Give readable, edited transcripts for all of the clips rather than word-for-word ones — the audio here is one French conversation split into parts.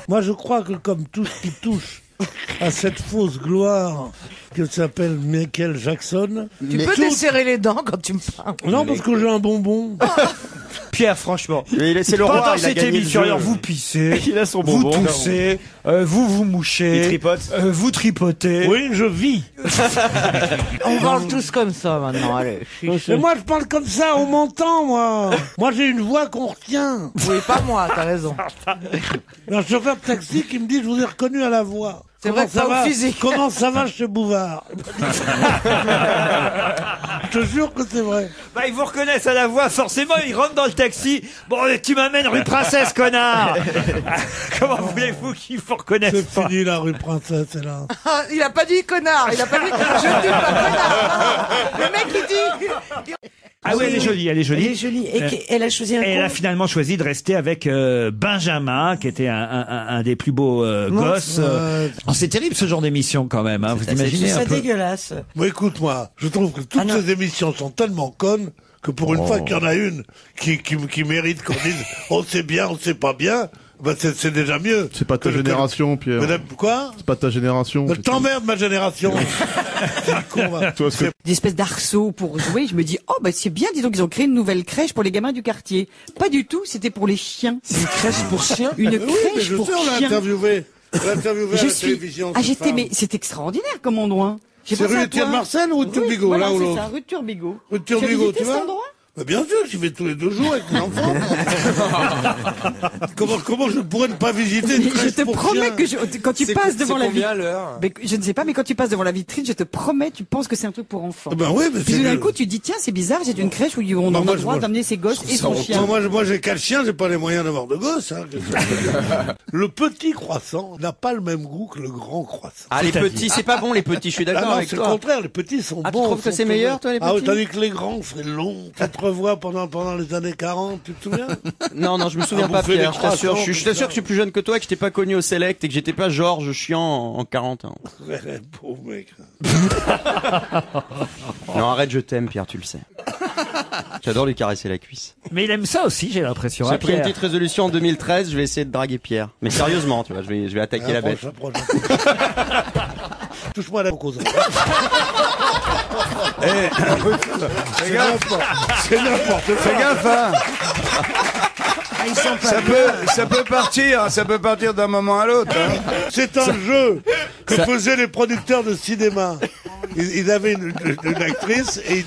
Moi, je crois que comme tout ce qui touche à cette fausse gloire qui s'appelle Michael Jackson... Tu peux desserrer les dents quand tu me parles. Non, parce que j'ai un bonbon. Pierre, franchement. C'est le roi, pendant il a cette gagné émission, le jeu. alors vous pissez, Il a son vous bonbon. toussez, vous mouchez, Il tripote. vous tripotez. Oui, je vis. On parle tous comme ça maintenant, allez. Mais moi, je parle comme ça, on m'entend, moi. Moi, j'ai une voix qu'on retient. Oui, pas moi, t'as raison. Un chauffeur de taxi qui me dit, je vous ai reconnu à la voix. C'est vrai que ça pas au va physique. Comment ça va chez Bouvard? Je te jure que c'est vrai. Bah, ils vous reconnaissent à la voix, forcément, ils rentrent dans le taxi. Bon, tu m'amènes rue Princesse, connard. Comment voulez-vous qu'ils vous reconnaissent C'est pas? fini la rue Princesse, c'est là. Ah, il a pas dit connard, il a pas dit je ne dis pas connard. Le mec il dit. Ah oui, elle est jolie, elle est jolie. Elle est jolie. Et elle a choisi un Et elle a con. finalement choisi de rester avec Benjamin, qui était un des plus beaux gosses. Oh, c'est terrible ce genre d'émission quand même, hein, vous imaginez un C'est peu. dégueulasse. Bon, écoute-moi, je trouve que toutes ces émissions sont tellement connes que pour une fois qu'il y en a une qui mérite qu'on dise on sait bien, on sait pas bien, bah c'est déjà mieux. C'est pas ta génération, Pierre. Quoi? C'est pas ta génération. Je t'emmerde ma génération. C'est un con, va. Toi, ce que- Des espèces d'arceaux pour jouer. Je me dis, oh, bah, c'est bien, dis donc, ils ont créé une nouvelle crèche pour les gamins du quartier. Pas du tout, c'était pour les chiens. C'est une crèche pour chiens. Une Oui, mais crèche je pour sais, on l'a chiens. interviewé. On l'a interviewé à Je la suis, télévision. ah, cette j'étais, femme. mais c'est extraordinaire comme endroit. J'ai C'est pensé rue à Étienne toi. Marcel ou rue de Turbigo, voilà, là ou c'est l'autre? ça, rue de Turbigo. Rue de Turbigo, visité tu cet vois? endroit? Bah bien sûr, j'y vais tous les 2 jours avec mes enfants. comment je pourrais ne pas visiter une Mais je crèche te pour promets chiens? que quand tu passes devant la vitrine, l'heure? je ne sais pas, mais quand tu passes devant la vitrine, je te promets, tu penses que c'est un truc pour enfants. Ben oui, mais Puis c'est tout d'un mieux. coup, tu te dis, tiens, c'est bizarre, j'ai une crèche où on Bah, a moi, le droit je- d'amener ses gosses et son chien. Moi, j'ai 4 chiens, j'ai pas les moyens d'avoir de gosses. Hein. Le petit croissant n'a pas le même goût que le grand croissant. Ah, les petits, c'est pas bon, les petits, je suis Ah d'accord non, avec c'est le toi. contraire, les petits sont Ah, tu bons. trouves que sont c'est meilleur, heureux. toi, les Ah oui, petits tandis que les grands, c'est long. Tu te revois pendant les années 40, tu te souviens? Non, je me souviens Ah, pas, bouffer Pierre, des je t'assure. croissants, Je t'assure que je suis plus jeune que toi, que je t'ai pas connu au Select et que j'étais pas Georges Chiant en 40 ans. Pauvre mec. Non, arrête, je t'aime, Pierre, tu le sais. J'adore lui caresser la cuisse. Mais il aime ça aussi, j'ai l'impression. J'ai hein, pris une Pierre. petite résolution en 2013, je vais essayer de draguer Pierre. Mais sérieusement, tu vois, je vais attaquer la bête. Approche. Touche-moi à la cause. C'est n'importe quoi. Fais gaffe, hein. Ça peut partir d'un moment à l'autre. Hein. C'est un jeu que faisaient les producteurs de cinéma. Ils avaient une actrice et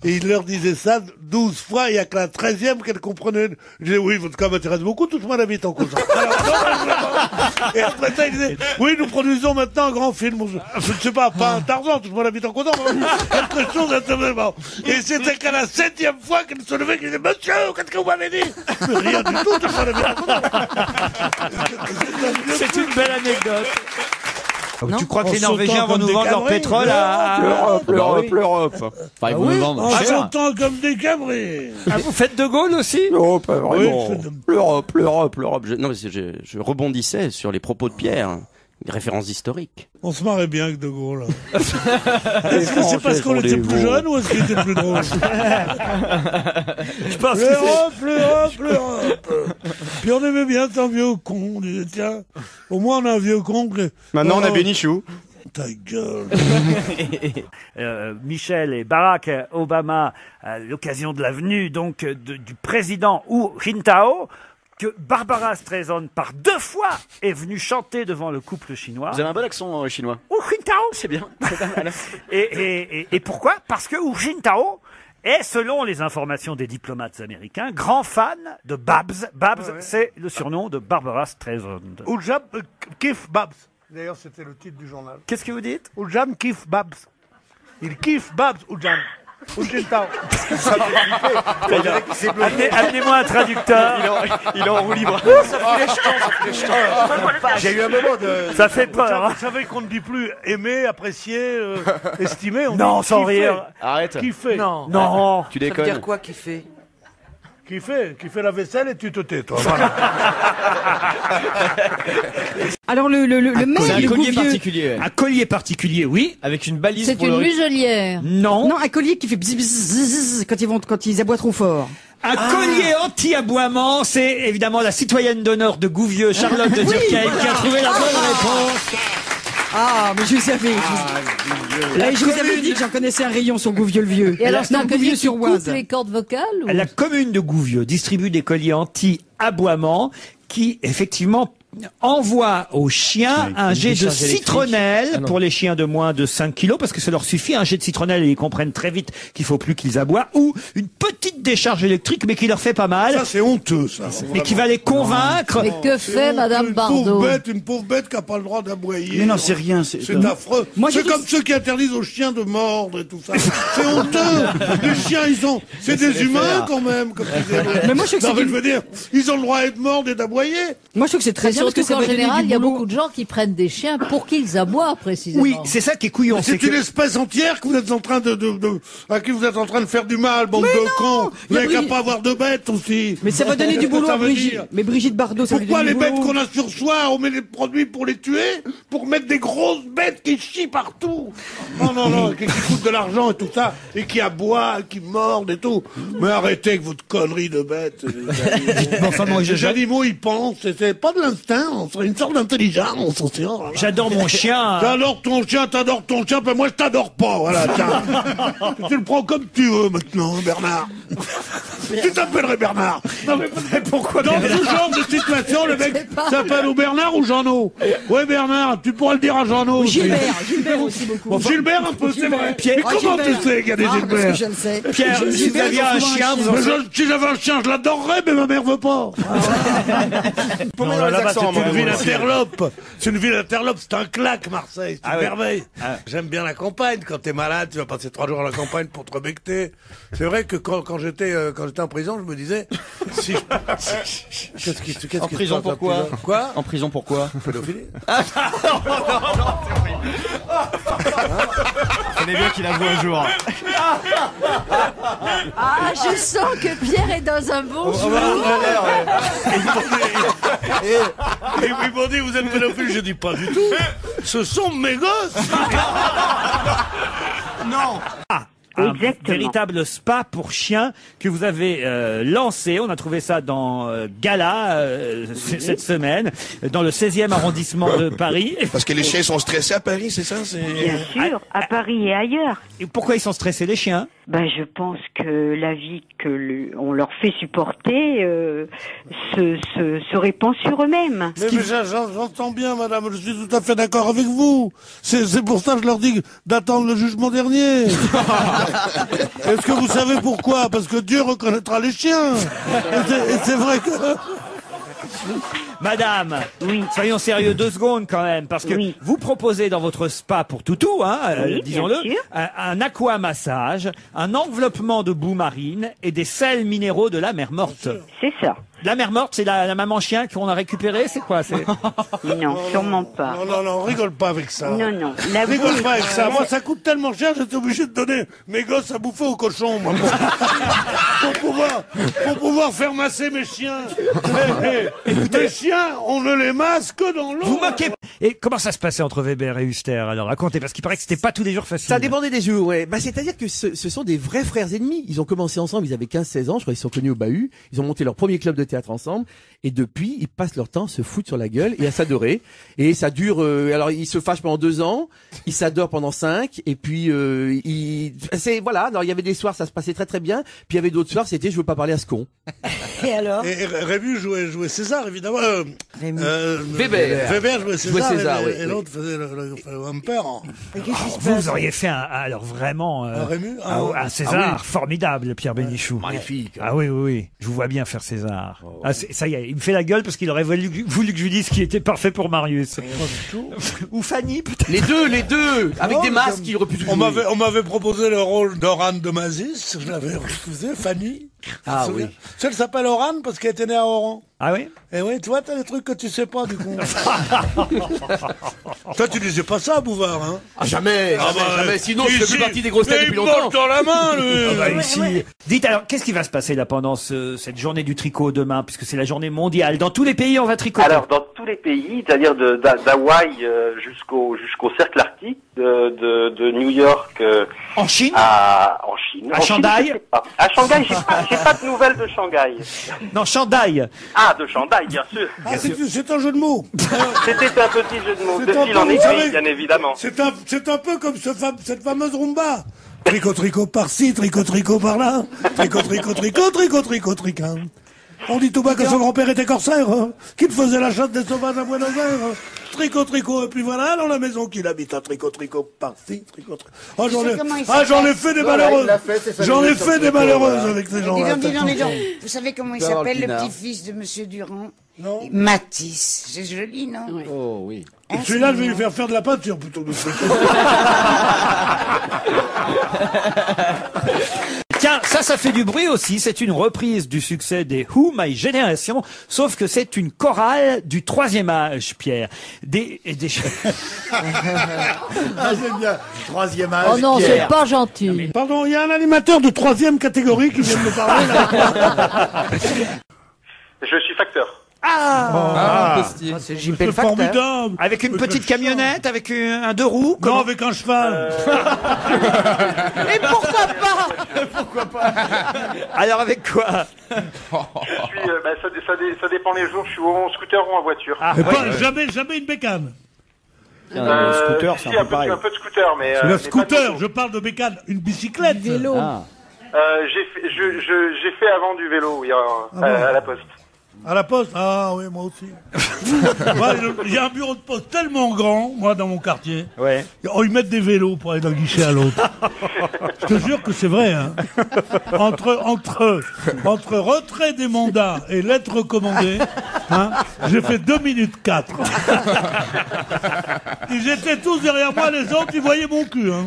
ils leur disaient ça 12 fois, il n'y a que la 13e qu'elle comprenait. Je disais, oui, votre cas m'intéresse beaucoup, touche-moi la bite en causant. Et après ça, ils disaient, oui, nous produisons maintenant un grand film. Je ne sais pas un Tarzan, touche-moi la bite en causant. Quelque chose d'intéressant. Et c'était qu'à la 7e fois qu'elle se levait, qu'elle disait, monsieur, qu'est-ce que vous m'avez dit? Mais rien du tout, touche-moi la bite en causant. C'est une belle anecdote. Non. Tu crois que En les Norvégiens sautant vont nous comme vendre des leur cabris. pétrole à... L'Europe. Enfin, ils vont nous vendre. En Ah, ça. sautant comme des cabris. Ah, vous faites de Gaulle aussi? Non, pas vraiment. Oui, L'Europe. Non, mais je rebondissais sur les propos de Pierre. Des références historiques. On se marrait bien avec De Gaulle. Est-ce que c'est parce qu'on était plus jeunes ou est-ce qu'il était plus drôle? Je pense que c'est... L'Europe. Puis on aimait bien un vieux con. On disait, tiens, au moins on a un vieux con. Maintenant, on a Oh, Bénichou. Ta gueule. Michel et Barack Obama, à l'occasion de la venue donc du président Hu Jintao, que Barbara Streisand, par 2 fois, est venue chanter devant le couple chinois. Vous avez un bon accent chinois. Hu Jintao, C'est bien. C'est pas mal. et pourquoi? Parce que Hu Jintao est, selon les informations des diplomates américains, grand fan de Babs. Babs, c'est le surnom de Barbara Streisand. Oujam kiffe Babs. D'ailleurs, c'était le titre du journal. Qu'est-ce que vous dites? Oujam kiffe Babs. Il kiffe Babs, Oujam. Oujintao. Amenez-moi un traducteur. Il est en roue libre. J'ai eu un moment de... Ça fait peur. Hein. Vous savez qu'on ne dit plus aimer, apprécier, estimer. On Non, dit sans kiffer. rire. Arrête. Kiffer. Non. Non. Tu Ça veut déconnes. dire quoi qui fait? Qui fait la vaisselle et tu te tais, toi. Voilà. Alors le C'est maire un du collier Gouvieux. particulier. Un collier particulier, oui. Avec une balise C'est pour une le muselière. Non. Non, un collier qui fait bzz, bzz, bzz, bzz quand ils aboient trop fort. Un collier anti-aboiement, c'est évidemment la citoyenne d'honneur de Gouvieux, Charlotte de Durkheim, qui a trouvé la bonne réponse. Ah, mais je savais. Je vous avais dit que j'en connaissais un rayon sur Gouvieux-le-Vieux. Et alors, c'est un collier Gouvieux qui sur coupe Oise. les cordes vocales ou... La commune de Gouvieux distribue des colliers anti-aboiement qui, effectivement, envoie aux chiens un jet de citronnelle pour les chiens de moins de 5 kilos, parce que ça leur suffit, un jet de citronnelle, et ils comprennent très vite qu'il faut plus qu'ils aboient, ou une petite décharge électrique, mais qui leur fait pas mal. Ça, c'est honteux, ça. Mais qui va les convaincre. Mais que fait Madame Bardot? Une pauvre bête qui n'a pas le droit d'aboyer. Mais non, c'est rien. C'est affreux. C'est comme ceux qui interdisent aux chiens de mordre et tout ça. C'est honteux. Les chiens, c'est des humains quand même. Comme mais moi, je veux dire, ils ont le droit d'être morts et d'aboyer. Moi, je trouve que c'est très bien parce que Surtout qu'en général, il y a beaucoup de gens qui prennent des chiens pour qu'ils aboient, précisément. Oui, c'est ça qui est couillon. C'est une espèce entière que vous êtes en train à qui vous êtes en train de faire du mal, bande de cons. Vous n'avez qu'à pas avoir de bêtes aussi. Mais ça va donner du boulot à Brigitte. Mais Brigitte Bardot, ça pourquoi va les donner du bêtes boulot. qu'on a sur soi, on met des produits pour les tuer, pour mettre des grosses bêtes qui chient partout. Non, qui coûtent de l'argent et tout ça, et qui aboient, qui mordent et tout. Mais arrêtez avec votre connerie de bêtes. Les animaux, ils pensent, c'est pas de l'instinct, c'est une sorte d'intelligence. J'adore mon chien. T'adores ton chien, ben moi je t'adore pas, voilà, tiens. Tu le prends comme tu veux maintenant, Bernard. Tu t'appellerais Bernard. Non mais pourquoi dans ce genre de situation, le mec s'appelle ou Bernard ou Jeannot. Ouais Bernard, tu pourras le dire à Jeannot aussi. Gilbert aussi beaucoup. Bon, Gilbert un peu, c'est vrai. Pierre, mais comment tu sais qu'il y a des Gilbert? Parce que je le sais. Pierre, si vous aviez un chien, vous en si j'avais un chien, je l'adorerais, mais ma mère veut pas. Là-bas, c'est une ville interlope. C'est une ville interlope, c'est un claque, Marseille. C'est une merveille. J'aime bien la campagne. Quand t'es malade, tu vas passer 3 jours à la campagne pour te rebecter. C'est vrai que quand j'étais en prison, je me disais, si je... Qu'est-ce En prison pourquoi? Quoi? En prison pourquoi? Pédophilie. Fallait bien qu'il avoue un jour. Ah, je sens que Pierre est dans un bon jour. Et ils m'ont dit, vous êtes pédophile. Je dis pas du tout. Ce sont mes gosses. Non. Un véritable spa pour chiens que vous avez lancé. On a trouvé ça dans Gala cette semaine, dans le 16e arrondissement de Paris. Parce que les chiens sont stressés à Paris, c'est ça? Bien sûr, à Paris et ailleurs. Et pourquoi ils sont stressés, les chiens? Je pense que la vie on leur fait supporter se répand sur eux-mêmes. Mais j'entends bien, madame, je suis tout à fait d'accord avec vous. C'est pour ça que je leur dis d'attendre le jugement dernier. Est-ce que vous savez pourquoi? Parce que Dieu reconnaîtra les chiens. Et c'est vrai que... Madame, soyons sérieux 2 secondes quand même, parce que vous proposez dans votre spa pour toutou, disons-le, un aquamassage, un enveloppement de boue marine et des sels minéraux de la mer morte. C'est ça. La mer morte, c'est la maman chien qu'on a récupérée, c'est quoi? Non, sûrement pas. Non, rigole pas avec ça. Non. Rigole pas avec ça. Moi, ça coûte tellement cher, j'étais obligé de donner mes gosses à bouffer aux cochons, moi. Pour pouvoir faire masser mes chiens. Mes chiens, on ne les masse que dans l'eau. Vous moquez. Et comment ça se passait entre Weber et Huster? Alors racontez, parce qu'il paraît que c'était pas tous les jours facile. Ça dépendait des jours, ouais. C'est-à-dire que ce sont des vrais frères ennemis. Ils ont commencé ensemble, ils avaient 15-16 ans, je crois, ils se sont connus au Bahut. Ils ont monté leur premier club de théâtre ensemble. Et depuis, ils passent leur temps à se foutre sur la gueule et à s'adorer. Et ça dure, alors ils se fâchent pendant 2 ans, ils s'adorent pendant 5, et puis, voilà. Alors il y avait des soirs, ça se passait très très bien. Puis il y avait d'autres soirs, c'était je veux pas parler à ce con. Et alors? Et Rému jouait César, évidemment. Weber jouait César, et l'autre faisait le empereur. Vous auriez fait alors vraiment Rému, un César formidable, Pierre Bénichou. Magnifique. Ah oui. Je vous vois bien faire César. Ça y est, il me fait la gueule parce qu'il aurait voulu que je lui dise qu'il était parfait pour Marius. Ou Fanny, peut-être. Les deux, avec des masques qui auraient pu jouer. On m'avait proposé le rôle d'Oran de Mazis, je l'avais refusé, Fanny. Ah oui. Elle s'appelle Oran parce qu'elle était née à Oran. Ah oui? Et oui, tu vois, t'as des trucs que tu sais pas, du coup. Toi, tu disais pas ça, Bouvard, hein? Jamais. Sinon, je fais plus partie des grosses têtes depuis longtemps. Il dans la main, lui. Ici. Dites alors, qu'est-ce qui va se passer là pendant cette journée du tricot demain, puisque c'est la journée mondiale? Dans tous les pays, on va tricoter. Alors, dans tous tous les pays, c'est-à-dire d'Hawaï jusqu'au cercle arctique, de New York en Chine, en Chine, à Shanghai. À Shanghai, j'ai pas de nouvelles de Shanghai. Non, Shanghai. Ah, de Shanghai, bien sûr. C'est un jeu de mots. C'était un petit jeu de mots, de fil en aiguille, bien évidemment. C'est un peu comme cette fameuse rumba. Tricot, tricot par-ci, tricot, tricot par-là. Tricot, tricot, tricot, tricot, tricot, tricot. On dit tout bas que son grand-père était corsaire, qu'il faisait la chasse des sauvages à Buenos Aires. Tricot, tricot, et puis voilà, dans la maison qu'il habite, un tricot, tricot par-ci, tricot, tricot. J'en ai fait des malheureuses. J'en ai fait des malheureuses avec ces gens-là. Dis donc. Vous savez comment il s'appelle, le petit-fils de Monsieur Durand? Non. Matisse. C'est joli, non? Oui. Oh oui. Celui-là, je vais lui faire de la peinture plutôt que de Tiens, ça fait du bruit aussi. C'est une reprise du succès des Who, My Generation, sauf que c'est une chorale du 3e âge, Pierre. Ah, j'aime bien. 3e âge. Oh non, Pierre. c'est pas gentil. Pardon, il y a un animateur de 3e catégorie qui vient de me parler, là. Je suis facteur. C'est JP le facteur. Formidable. Avec une petite camionnette, avec un 2 roues. Non, avec un cheval. Et pourquoi pas? Alors avec quoi? Je suis, ça dépend les jours, je suis en scooter ou en voiture. Jamais une bécane. Le scooter, c'est si, un peu de scooter, mais... Le mais scooter, je parle de bécane. Une bicyclette. Vélo. J'ai fait avant du vélo, oui, à la poste. À la poste? Ah oui, moi aussi. Il y a un bureau de poste tellement grand, moi, dans mon quartier. Ouais. Ils mettent des vélos pour aller d'un guichet à l'autre. Je te jure que c'est vrai, hein. Entre retrait des mandats et lettres recommandées, hein, j'ai fait 2 minutes 4. Ils étaient tous derrière moi, les autres, ils voyaient mon cul, hein.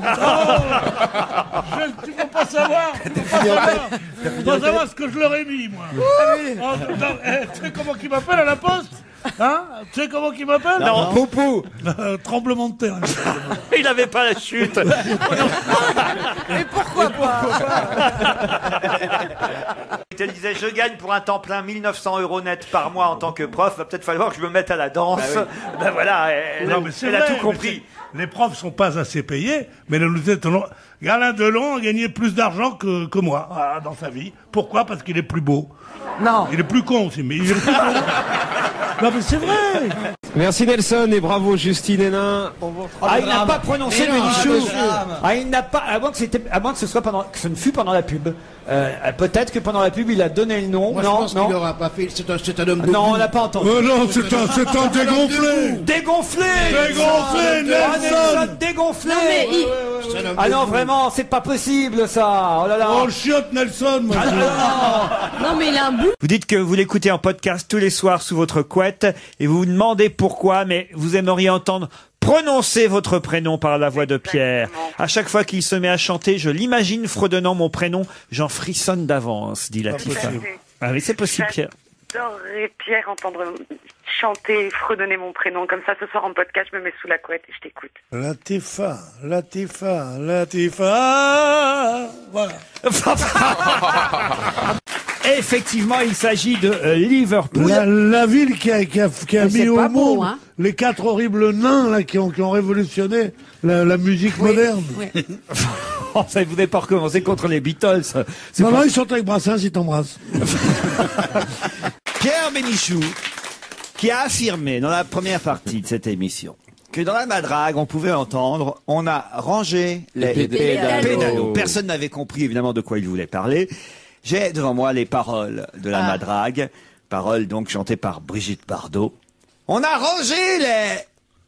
Tu peux pas savoir. Tu peux pas savoir ce que je leur ai mis, moi. Tu sais comment qu'ils m'appellent à la poste? Hein? Tu sais comment qu'ils m'appellent? Non, Poupou. Tremblement de terre. Il n'avait pas la chute. Mais pourquoi pas? Je te disais, je gagne pour un temps plein 1 900 € net par mois en tant que prof. Va peut-être falloir que je me mette à la danse. Ben voilà, elle a tout compris. Les profs sont pas assez payés, mais nous étonnons. Alain Delon a gagné plus d'argent que moi dans sa vie. Pourquoi? Parce qu'il est plus beau. Non. Il est plus con aussi, mais il est plus con. Non, mais c'est vrai. Merci Nelson et bravo Justine Hénin. Il n'a pas prononcé le Michou. Il n'a pas, à moins que ce soit que ce ne fût pendant la pub. Peut-être que pendant la pub il a donné le nom. Moi, je pense qu'il n'aura pas fait. C'est un homme de Non, goût. on l'a pas entendu. Non, c'est un dégonflé. Dégonflé, Nelson, dégonflé. Non, mais Ah non, vraiment, c'est pas possible ça. Oh là là. Oh, le chiotte Nelson. Moi, non, mais il a un bout. Vous dites que vous l'écoutez en podcast tous les soirs sous votre couette et vous vous demandez pourquoi, mais vous aimeriez entendre prononcer votre prénom par la voix de Pierre. À chaque fois qu'il se met à chanter, je l'imagine fredonnant mon prénom, j'en frissonne d'avance, dit Latifa. Ah oui, c'est possible, Pierre. J'adorerais, Pierre, entendre chanter, fredonner mon prénom. Comme ça, ce soir en podcast, je me mets sous la couette et je t'écoute. Latifa. Voilà. Effectivement, il s'agit de Liverpool. La ville qui a mis au monde hein. les 4 horribles nains là, qui ont révolutionné la musique moderne. Oui. Vous n'avez pas recommencé contre les Beatles. Non, ils sont avec Brassens, ils t'embrassent. Pierre Bénichou, qui a affirmé dans la première partie de cette émission que dans la madrague, on pouvait entendre « on a rangé les pédalos ». Personne n'avait compris évidemment de quoi il voulait parler. J'ai devant moi les paroles de la madrague, paroles donc chantées par Brigitte Bardot. On a rangé les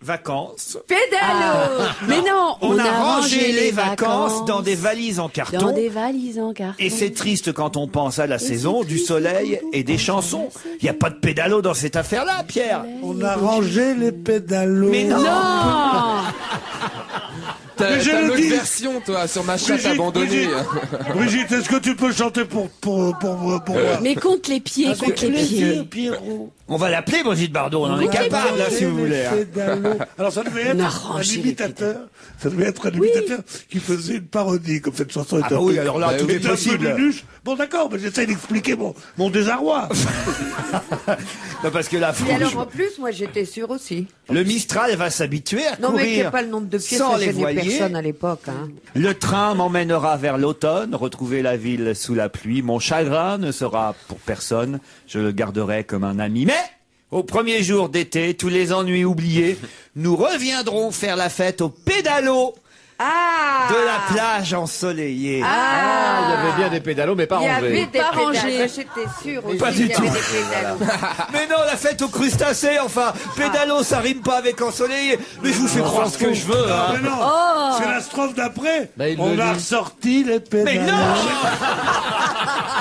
vacances. Pédalo. Mais non, on a rangé les vacances dans des valises en carton. Dans des valises en carton. Et c'est triste quand on pense à la saison, du soleil et des chansons. Il n'y a pas de pédalo dans cette affaire-là, Pierre. On a rangé les pédalos. Mais non. T'as une autre version, toi, sur ma chatte abandonnée. Brigitte, est-ce que tu peux chanter pour moi? Mais compte les pieds, compte les pieds. Pierrot. On va l'appeler Brigitte Bardot, on en est capable, là, si vous voulez. Alors ça devait être un imitateur. Ça devait être un imitateur qui faisait une parodie, comme cette chanson était. Ah oui, alors là, tout est possible. Bon, d'accord, mais j'essaye d'expliquer mon désarroi. Non, parce que là, Et alors en plus, moi j'étais sûre aussi. le Mistral va s'habituer à Non mais qu'il n'y ait courir pas le nombre de pieds, sans ça les gênait voiliers. personne à l'époque. Hein. Le train m'emmènera vers l'automne, retrouver la ville sous la pluie. Mon chagrin ne sera pour personne, je le garderai comme un ami. Mais au premier jour d'été, tous les ennuis oubliés, nous reviendrons faire la fête au pédalo de la plage ensoleillée. Il y avait bien des pédalos, mais pas Il y rangés. avait des Pas pédales. rangés. Moi, j'étais sûre aussi Pas qu'il du y tout. avait des pédales. Mais non, la fête aux crustacés, enfin, pédalo, ça rime pas avec ensoleillé. Mais je vous fais croire ce que je veux, hein. Mais non, Oh. c'est la strophe d'après. Bah, il On le a dit. ressorti les pédales. Mais non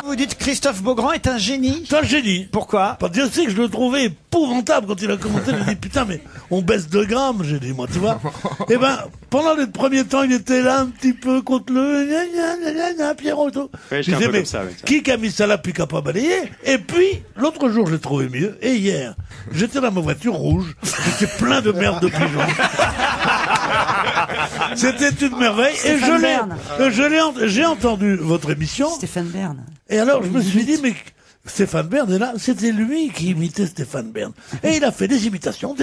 Vous dites que Christophe Beaugrand est un génie. C'est un génie. Pourquoi? Parce que Dieu sait que je le trouvais épouvantable quand il a commencé. Je me dis putain, mais on baisse 2 grammes, j'ai dit moi, tu vois. Et ben, pendant les premiers temps, il était là un petit peu contre le Pierrot et tout. Ouais, je j'étais un disais, peu mais comme ça, ouais, ça. qui a mis ça là puis qui a pas balayé? Et puis, l'autre jour, j'ai trouvé mieux. Et hier, j'étais dans ma voiture rouge. J'étais plein de merde de pigeons. C'était une merveille. Stéphane Bern. J'ai entendu votre émission. Stéphane Bern. Et alors, je me suis dit, mais Stéphane Bern est là, c'était lui qui imitait Stéphane Bern. Et il a fait des imitations.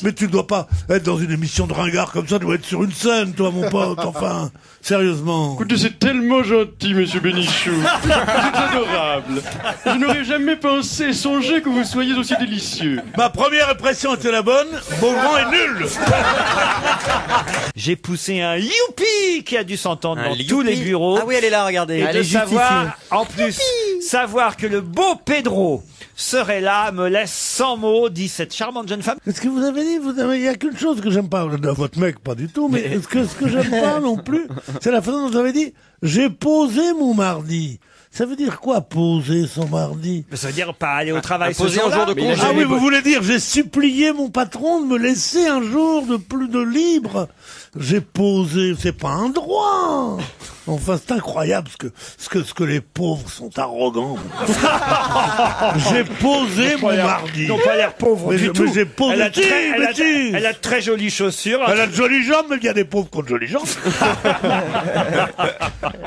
Mais tu ne dois pas être dans une émission de ringard comme ça, tu dois être sur une scène, toi, mon pote, enfin, sérieusement. Écoutez, c'est tellement gentil, monsieur Bénichou. C'est adorable. Je n'aurais jamais pensé, songé que vous soyez aussi délicieux. Ma première impression était la bonne, Beaugrand est nul. J'ai poussé un youpi qui a dû s'entendre Un dans youpi. tous les bureaux. Ah oui, elle est là, regardez. Et Elle de est savoir, en plus, savoir que le beau Pedro serait là me laisse sans mots, dit cette charmante jeune femme. Qu'est-ce que vous avez dit? Il y a qu'une chose que j'aime pas, de votre mec, pas du tout, mais ce que j'aime pas non plus, c'est la façon dont vous avez dit, j'ai posé mon mardi. Ça veut dire quoi, poser son mardi? Ça veut dire pas aller au travail ce poser un jour-là. jour de Mais il a congé. Ah jamais oui, vous voulez dire, j'ai supplié mon patron de me laisser un jour de plus de libre. J'ai posé, c'est pas un droit. Enfin, c'est incroyable ce que les pauvres sont arrogants. J'ai posé mon mardi. Ils n'ont pas l'air pauvres Mais du je- tout. mais j'ai posé- Elle a Si, très- mais si. elle a de très jolies chaussures. Elle a de jolies jambes, mais il y a des pauvres qui ont de jolies jambes.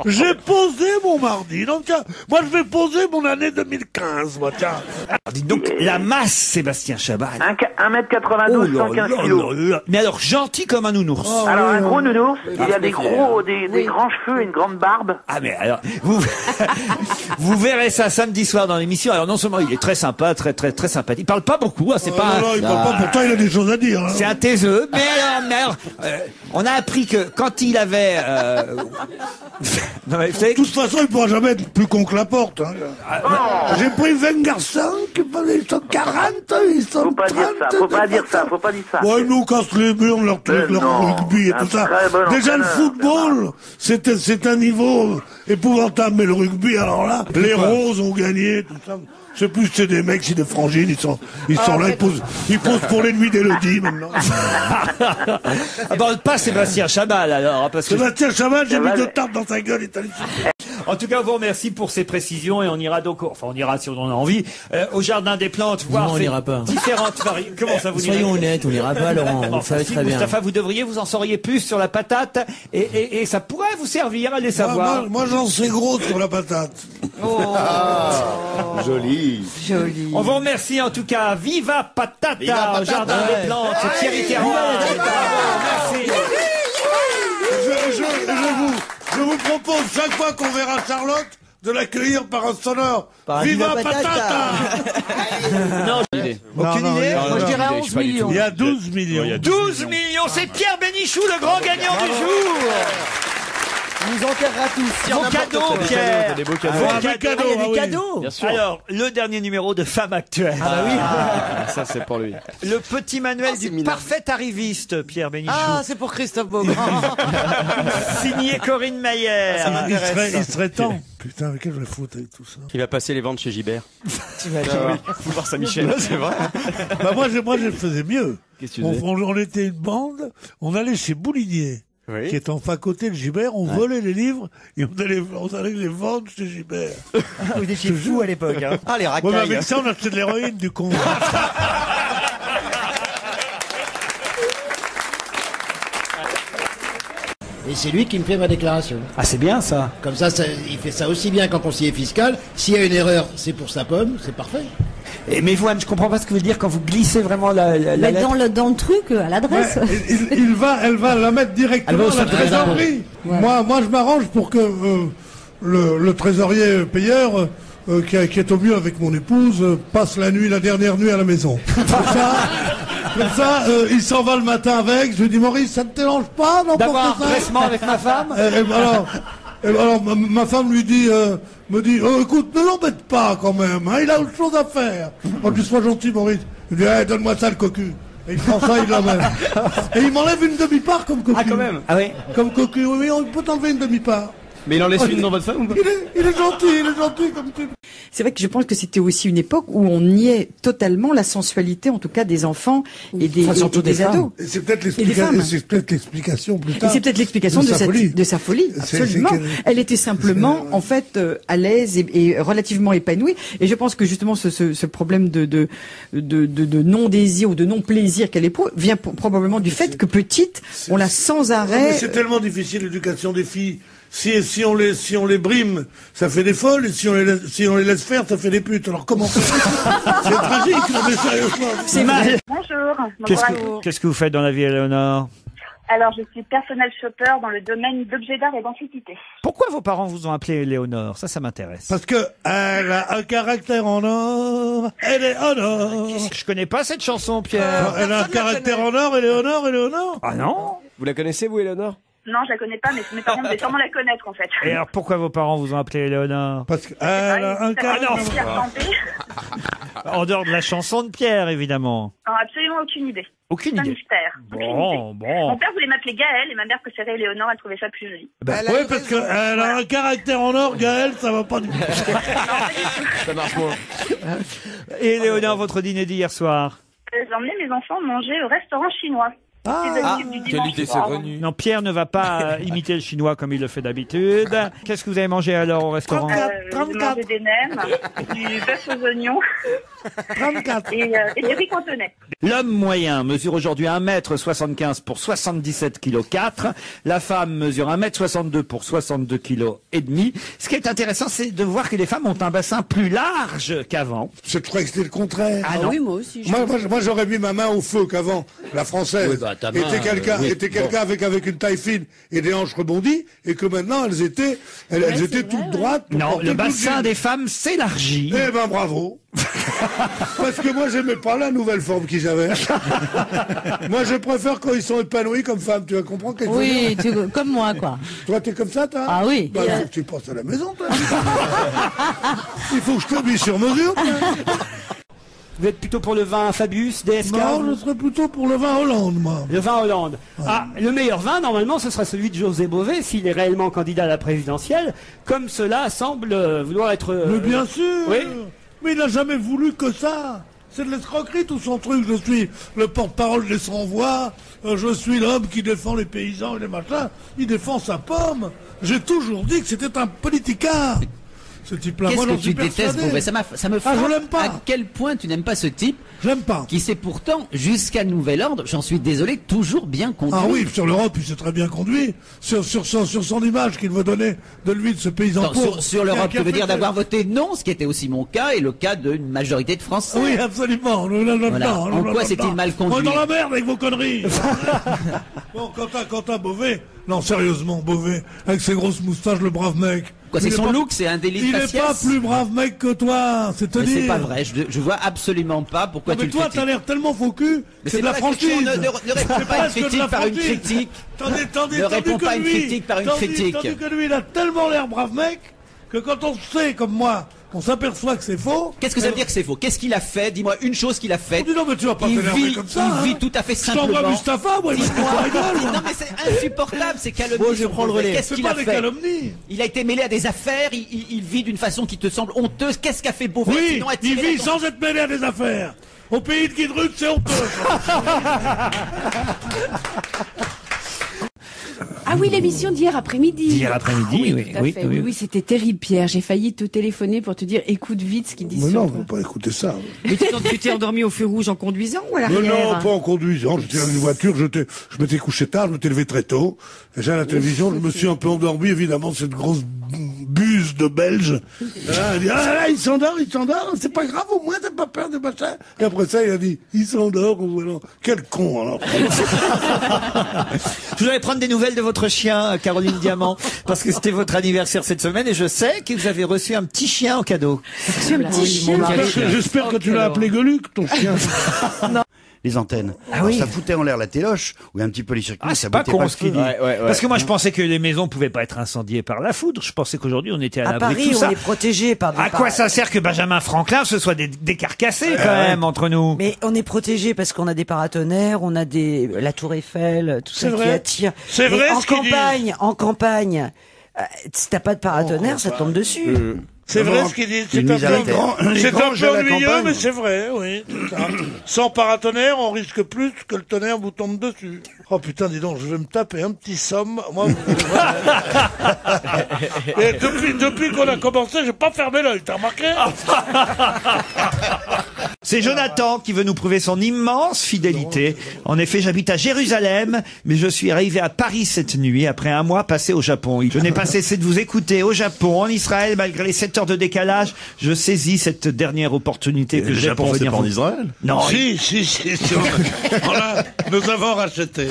J'ai posé mon mardi. Donc, tiens, moi, je vais poser mon année 2015, moi, tiens. Alors, dites donc, la masse, Sébastien Chabal. 1m92, 115 kilos. Mais alors, gentil comme un nounours. Alors, un gros nounours, il a des grands cheveux et une grande barbe. Ah mais alors, vous, vous verrez ça samedi soir dans l'émission. Alors non seulement il est très sympa, très sympathique. Il parle pas beaucoup, hein, c'est Oh pas. là là, il parle pas, pourtant, il a des choses à dire. Hein. C'est un taiseux. Mais alors, on a appris que quand il avait. Non, mais vous savez De toute façon, il pourra jamais être plus con que la porte. Hein. J'ai pris 20 garçons, ils sont 40, ils sont 30. Faut pas dire ça. Ouais, ils nous cassent les murs, leur truc, leur rugby et tout ça. Déjà, le football, c'est un niveau épouvantable, mais le rugby, alors là, les roses ont gagné, tout ça. Je sais plus si c'est des mecs, c'est des frangines, ils sont là, ils posent pour les nuits d'Élodie, maintenant. Ah bon, pas Sébastien Chabal alors, hein, parce que. Sébastien Chabal, j'ai mis 2 tartes dans sa gueule, il est allé En tout cas, on vous remercie pour ces précisions et on ira donc, enfin on ira si on en a envie, au Jardin des Plantes, voir Non, on n'ira pas. différentes variétés. Comment ça vous Soyons honnêtes, on n'ira pas, Laurent, vous le savez très bien. Mustapha, vous devriez, vous en sauriez plus sur la patate et ça pourrait vous servir, allez savoir. Moi, j'en sais gros sur la patate. Joli. Joli. On vous remercie en tout cas. Viva Patata, Viva Patata, au Jardin ouais. des Plantes, Thierry Terroir. Merci. Je vous propose chaque fois qu'on verra Charlotte de l'accueillir par un sonore. Par Viva Viva Patata. Non, Aucune idée. Moi, je dirais 11 millions. Il y a 12 millions. 12 millions, c'est Pierre Bénichou, le grand gagnant du jour. On nous enterrera tous. Vos cadeaux, Pierre. T'as des beaux cadeaux. Vos Ah, cadeaux. cadeaux, Il y a ah des oui. cadeaux. Bien sûr. Alors, le dernier numéro de Femme Actuelle. Ah bah oui. Ça, c'est pour lui. Le petit manuel du parfait arriviste, Pierre Bénichou. Ah, c'est pour Christophe Beaugrand. Signé Corinne Maillère. Il serait temps. Putain, avec quel je vais foutre avec tout ça. Il va passer les ventes chez Gibert. Faut voir Saint-Michel. C'est vrai. Bah moi, je faisais mieux. Qu'est-ce que tu faisais On était une bande, on allait chez Boulinier. qui est enfin à côté de Gibert, on volait les livres et on allait les vendre chez Gibert. Vous étiez fou à l'époque. Hein. Ah, les racailles. Ouais, mais avec ça, on achetait de l'héroïne, du con. Et c'est lui qui me fait ma déclaration. Ah, c'est bien ça. Comme ça, il fait ça aussi bien qu'en conseiller fiscal. S'il y a une erreur, c'est pour sa pomme, c'est parfait. Mais vous, Anne, je comprends pas ce que vous voulez dire quand vous glissez vraiment la lettre. Dans le truc, à l'adresse. Ouais, elle va la mettre directement à la trésorerie. Ouais. Moi, je m'arrange pour que le trésorier payeur, qui est au mieux avec mon épouse, passe la dernière nuit à la maison. Comme ça, il s'en va le matin avec. Je lui dis, Maurice, ça ne te dérange pas d'avoir un dressement avec ma femme? Alors, ma femme me dit, oh, écoute, ne l'embête pas quand même, hein, il a autre chose à faire. Oh, tu sois gentil, Maurice. Il dit, donne-moi ça, le cocu. Et il prend ça, il l'emmène. Et il m'enlève une demi-part comme cocu. Ah, quand même. Ah oui. Comme cocu, oui, on peut t'enlever une demi-part. Mais il en laisse une dans votre femme ou pas? Il est gentil comme tu. C'est vrai que je pense que c'était aussi une époque où on niait totalement la sensualité, en tout cas des enfants et des ados. Et c'est peut-être l'explication plus Et tard. c'est peut-être l'explication de sa folie, absolument. Elle était simplement, en fait, à l'aise et relativement épanouie. Et je pense que justement ce problème de non-désir ou de non-plaisir qu'elle éprouve vient probablement du fait que petite, on l'a sans arrêt. C'est tellement difficile l'éducation des filles. Si on les brime, ça fait des folles, et si on les laisse faire, ça fait des putes. Alors comment faire? C'est tragique, non mais sérieusement. C'est mal. Bonjour. Qu'est-ce que vous faites dans la vie, Éléonore? Alors, je suis personnel shopper dans le domaine d'objets d'art et d'antiquité. Pourquoi vos parents vous ont appelé Éléonore? Ça m'intéresse. Parce que elle a un caractère en or, elle est en or. Je connais pas cette chanson, Pierre. Elle a un caractère en or, Éléonore. Ah non? Vous la connaissez, vous, Éléonore? Non, je la connais pas, mais mes parents devaient sûrement la connaître, en fait. Et alors, pourquoi vos parents vous ont appelé Éléonore? Parce qu'elle a un caractère. En dehors de la chanson de Pierre, évidemment. Non, absolument aucune idée. Aucune idée. idée. Un mystère. Bon. Mon père voulait m'appeler Gaël et ma mère préférait Éléonore, elle trouvait ça plus joli. Oui, parce qu'elle a un caractère en or, Gaël, ça va pas du tout. Ça marche moins. Et Éléonore, votre dîner d'hier soir? J'ai emmené mes enfants manger au restaurant chinois. Quelle idée saugrenue. Non, Pierre ne va pas imiter le chinois comme il le fait d'habitude. Qu'est-ce que vous avez mangé alors au restaurant? J'ai mangé des nems, du bœuf aux oignons 34. et des riz cantonais. L'homme moyen mesure aujourd'hui 1m75 pour 77 kg 4. La femme mesure 1m62 pour 62 kg et demi. Ce qui est intéressant, c'est de voir que les femmes ont un bassin plus large qu'avant. Je croyais que c'était le contraire. Ah non. Oui, moi aussi. Moi, j'aurais mis ma main au feu qu'avant. La française était quelqu'un avec une taille fine et des hanches rebondies, et que maintenant elles étaient toutes droites. Non, le bassin des femmes s'élargit. Eh ben bravo. Parce que moi j'aimais pas la nouvelle forme qu'ils avaient. Moi je préfère quand ils sont épanouis comme femmes, tu vas comprendre quelque chose. Comme moi, quoi. Toi t'es comme ça, toi? Ah oui. Bah, faut que tu passes à la maison, toi. Il faut que je t'habille sur mesure, toi. Vous êtes plutôt pour le vin Fabius, DSK? Non, je serais plutôt pour le vin Hollande, moi. Le vin Hollande. Ouais. Ah, le meilleur vin, normalement, ce sera celui de José Bové, s'il est réellement candidat à la présidentielle, comme cela semble vouloir être... Mais bien sûr. Oui. Mais il n'a jamais voulu que ça. C'est de l'escroquerie, tout son truc. Je suis le porte-parole des sans-voix. Je suis l'homme qui défend les paysans et les machins. Il défend sa pomme. J'ai toujours dit que c'était un politicard. Ce type-là, qu'est-ce moi, que tu détestes, Beauvais? Ça me frappe. Je l'aime pas. À quel point tu n'aimes pas ce type? J'aime pas. Qui s'est pourtant, jusqu'à nouvel ordre, j'en suis désolé, toujours bien conduit. Ah oui, sur l'Europe, il s'est très bien conduit. Sur son image qu'il veut donner de lui, de ce paysan pauvre. Sur l'Europe, tu veux dire d'avoir voté non, ce qui était aussi mon cas et le cas d'une majorité de Français. Oui, absolument. Voilà. En quoi s'est-il mal conduit? On est dans la merde avec vos conneries. Bon, quant à Beauvais, non, sérieusement, Beauvais, avec ses grosses moustaches, le brave mec. Quoi, c'est son look, c'est un délit de faciès. Il n'est pas plus brave mec que toi, c'est te dire. C'est pas vrai, je vois absolument pas pourquoi tu le fais. Mais toi, t'as l'air tellement faux cul, c'est de la franchise. Ne réponds pas à une critique par une critique. Ne réponds pas à une critique par une critique. Tandis que lui, il a tellement l'air brave mec, que quand on sait, comme moi, on s'aperçoit que c'est faux. Qu'est-ce que ça veut dire que c'est faux? Qu'est-ce qu'il a fait? Dis-moi une chose qu'il a faite. Non, mais tu vas pas t'énerver comme ça. Il vit tout à fait simplement. Je t'envoie Mustapha, moi, non, mais c'est insupportable, ces calomnies. Bon, je prends le relais. Qu'est-ce qu'il a fait? Il a été mêlé à des affaires, il vit d'une façon qui te semble honteuse. Qu'est-ce qu'a fait Beauvais? Oui, il vit sans être mêlé à des affaires. Au pays de Guidruc, c'est honteux. Ah oui, l'émission d'hier après-midi. D'hier après-midi, oui, tout à oui, fait. oui. Oui, c'était terrible, Pierre. J'ai failli te téléphoner pour te dire, écoute vite ce qu'ils disent. Mais sur non, toi. faut pas écouter ça. Mais tu t'es endormi au feu rouge en conduisant ou à Mais l'arrière non, pas en conduisant. J'étais dans une voiture, je m'étais couché tard, je m'étais levé très tôt. Et j'ai à la télévision, je me suis un peu endormi, évidemment, cette grosse buse de Belge. Là, il dit, ah là, il s'endort, c'est pas grave, au moins t'as pas peur de machin. Et après ça, il a dit, il s'endort, voilà. Quel con, alors. Je voudrais prendre des nouvelles de votre chien, Caroline Diamant, parce que c'était votre anniversaire cette semaine et je sais que vous avez reçu un petit chien en cadeau. Un petit chien. J'espère que tu l'as appelé Gueuluc, ton chien. Les antennes. Ah oui. Ça foutait en l'air la téloche, ou un petit peu les circuits, Ah, ça c'est pas bottait con pas ce qu'il dit. Parce que moi je pensais que les maisons pouvaient pas être incendiées par la foudre. Je pensais qu'aujourd'hui on était à À l'abri de Paris, tout on ça. est protégé par des À quoi ça sert que Benjamin Franklin ce soit décarcassé quand même entre nous? Mais on est protégé parce qu'on a des paratonnerres, on a la Tour Eiffel, tout ça C'est qui vrai. attire. C'est Mais vrai en ce qu'il campagne, si t'as pas de paratonnerre, ça tombe dessus. C'est vrai ce qu'il dit, c'est un peu ennuyeux, mais c'est vrai, oui, tout ça. Sans paratonnerre, on risque plus que le tonnerre vous tombe dessus. Oh putain, dis donc, je vais me taper un petit somme. Moi, et depuis qu'on a commencé, j'ai pas fermé l'œil, t'as remarqué? C'est Jonathan qui veut nous prouver son immense fidélité. En effet, j'habite à Jérusalem, mais je suis arrivé à Paris cette nuit après un mois passé au Japon. Je n'ai pas cessé de vous écouter au Japon, en Israël, malgré les 7 heures de décalage. Je saisis cette dernière opportunité que j'ai pour venir. C'est pas en Israël? Non. Si. Voilà, nous avons racheté.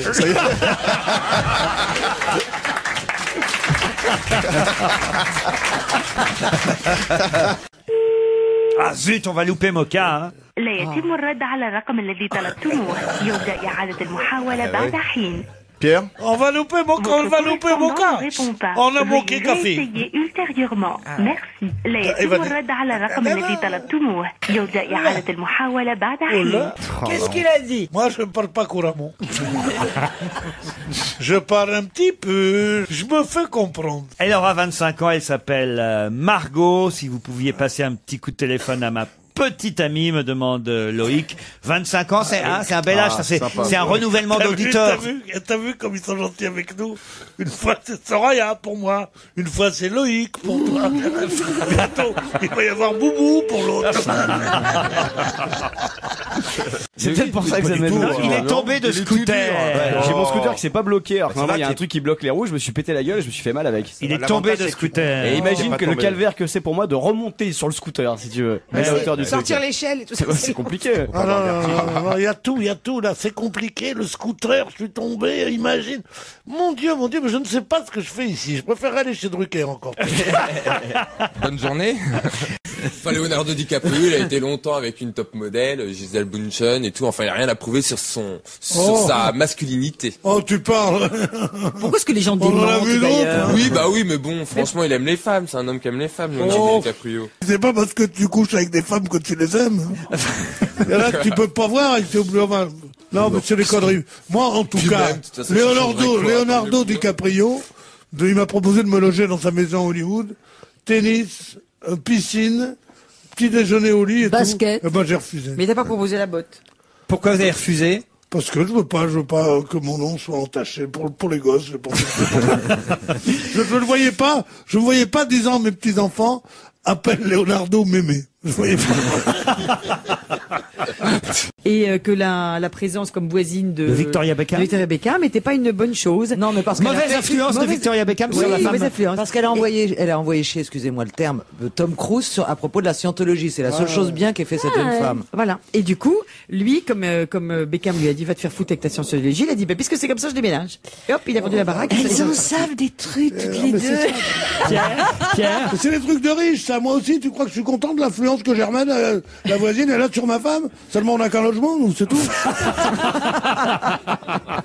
Ah zut, on va louper Moka, hein. لا يتم الرد على الرقم الذي طلبتموه. يرجى إعادة المحاولة بعد حين. Pierre? On va louper Moka. On a manqué café. Essayez ultérieurement. Merci. لا يتم الرد على الرقم الذي طلبتموه. يرجى إعادة المحاولة بعد حين. Qu'est-ce qu'il a dit? Moi, je ne parle pas couramment. Je parle un petit peu. Je me fais comprendre. Elle aura 25 ans, elle s'appelle Margot. Si vous pouviez passer un petit coup de téléphone à ma petite amie, me demande Loïc. 25 ans, c'est un bel âge, ça, c'est un renouvellement d'auditeurs. T'as vu comme ils sont gentils avec nous? Une fois c'est Soraya pour moi, une fois c'est Loïc pour toi. Bientôt, il va y avoir Boubou pour l'autre. C'est peut-être pour ça que ça m'aide. Il est tombé de scooter. J'ai mon scooter qui s'est pas bloqué. Alors il y a un truc qui bloque les roues, je me suis pété la gueule et je me suis fait mal avec. Il est tombé de scooter. Et imagine que le calvaire que c'est pour moi de remonter sur le scooter, si tu veux. À la hauteur du Sortir l'échelle et tout ça. C'est compliqué. Ah non, il y a tout là, c'est compliqué, le scooter, je suis tombé, imagine. Mon Dieu, mais je ne sais pas ce que je fais ici, je préfère aller chez Drucker encore. Bonne journée. Enfin, Leonardo DiCaprio, il a été longtemps avec une top modèle, Gisèle Bündchen et tout. Enfin, il a rien à prouver sur sa masculinité. Oh, tu parles. Pourquoi est-ce que les gens On en a démentent vu d'ailleurs? Oui, mais bon, franchement, il aime les femmes. C'est un homme qui aime les femmes, Leonardo DiCaprio. C'est pas parce que tu couches avec des femmes que tu les aimes. Et là, tu peux pas voir, il t'est oublié. Non, mais c'est des conneries. Moi, en tout cas, même, de toute façon, ça Leonardo DiCaprio, il m'a proposé de me loger dans sa maison à Hollywood, tennis, piscine, petit déjeuner au lit et Basket. tout. Eh ben, j'ai refusé. Mais t'as pas proposé la botte. Pourquoi vous avez refusé? Parce que je veux pas que mon nom soit entaché pour les gosses. Je ne voyais pas disant à mes petits enfants, appelle Leonardo Mémé. Je voyais pas. Et que la présence comme voisine de Victoria Beckham n'était pas une bonne chose. Non, mais parce que Mauvaise influence de Victoria Beckham sur la femme. Mauvaise influence. Parce qu'elle a envoyé chier, excusez-moi le terme, Tom Cruise à propos de la scientologie. C'est la seule chose bien qu'ait fait cette jeune femme. Voilà. Et du coup, lui, comme Beckham lui a dit, va te faire foutre avec ta scientologie, il a dit, bah, puisque c'est comme ça, je déménage. Et hop, il a vendu la baraque. Elles en savent des trucs, toutes les deux. Pierre. C'est les trucs de riches, ça. Moi aussi, tu crois que je suis content de l'influence que Germaine, la voisine, elle a sur ma femme? Seulement on n'a qu'un logement, nous, c'est tout.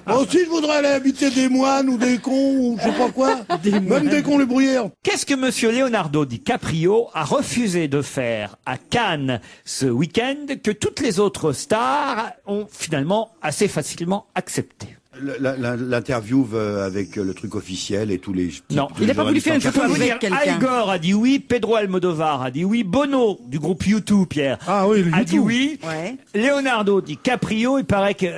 Moi aussi, je voudrais aller habiter des moines ou des cons ou je sais pas quoi. Même des cons les bruyères. Qu'est-ce que monsieur Leonardo DiCaprio a refusé de faire à Cannes ce week-end que toutes les autres stars ont finalement assez facilement accepté? l'interview avec le truc officiel et tous les... Non, il n'a pas voulu faire une photo avec quelqu'un. Al Gore a dit oui, Pedro Almodovar a dit oui, Bono du groupe U2, Pierre, a dit oui, Leonardo DiCaprio, il paraît qu'il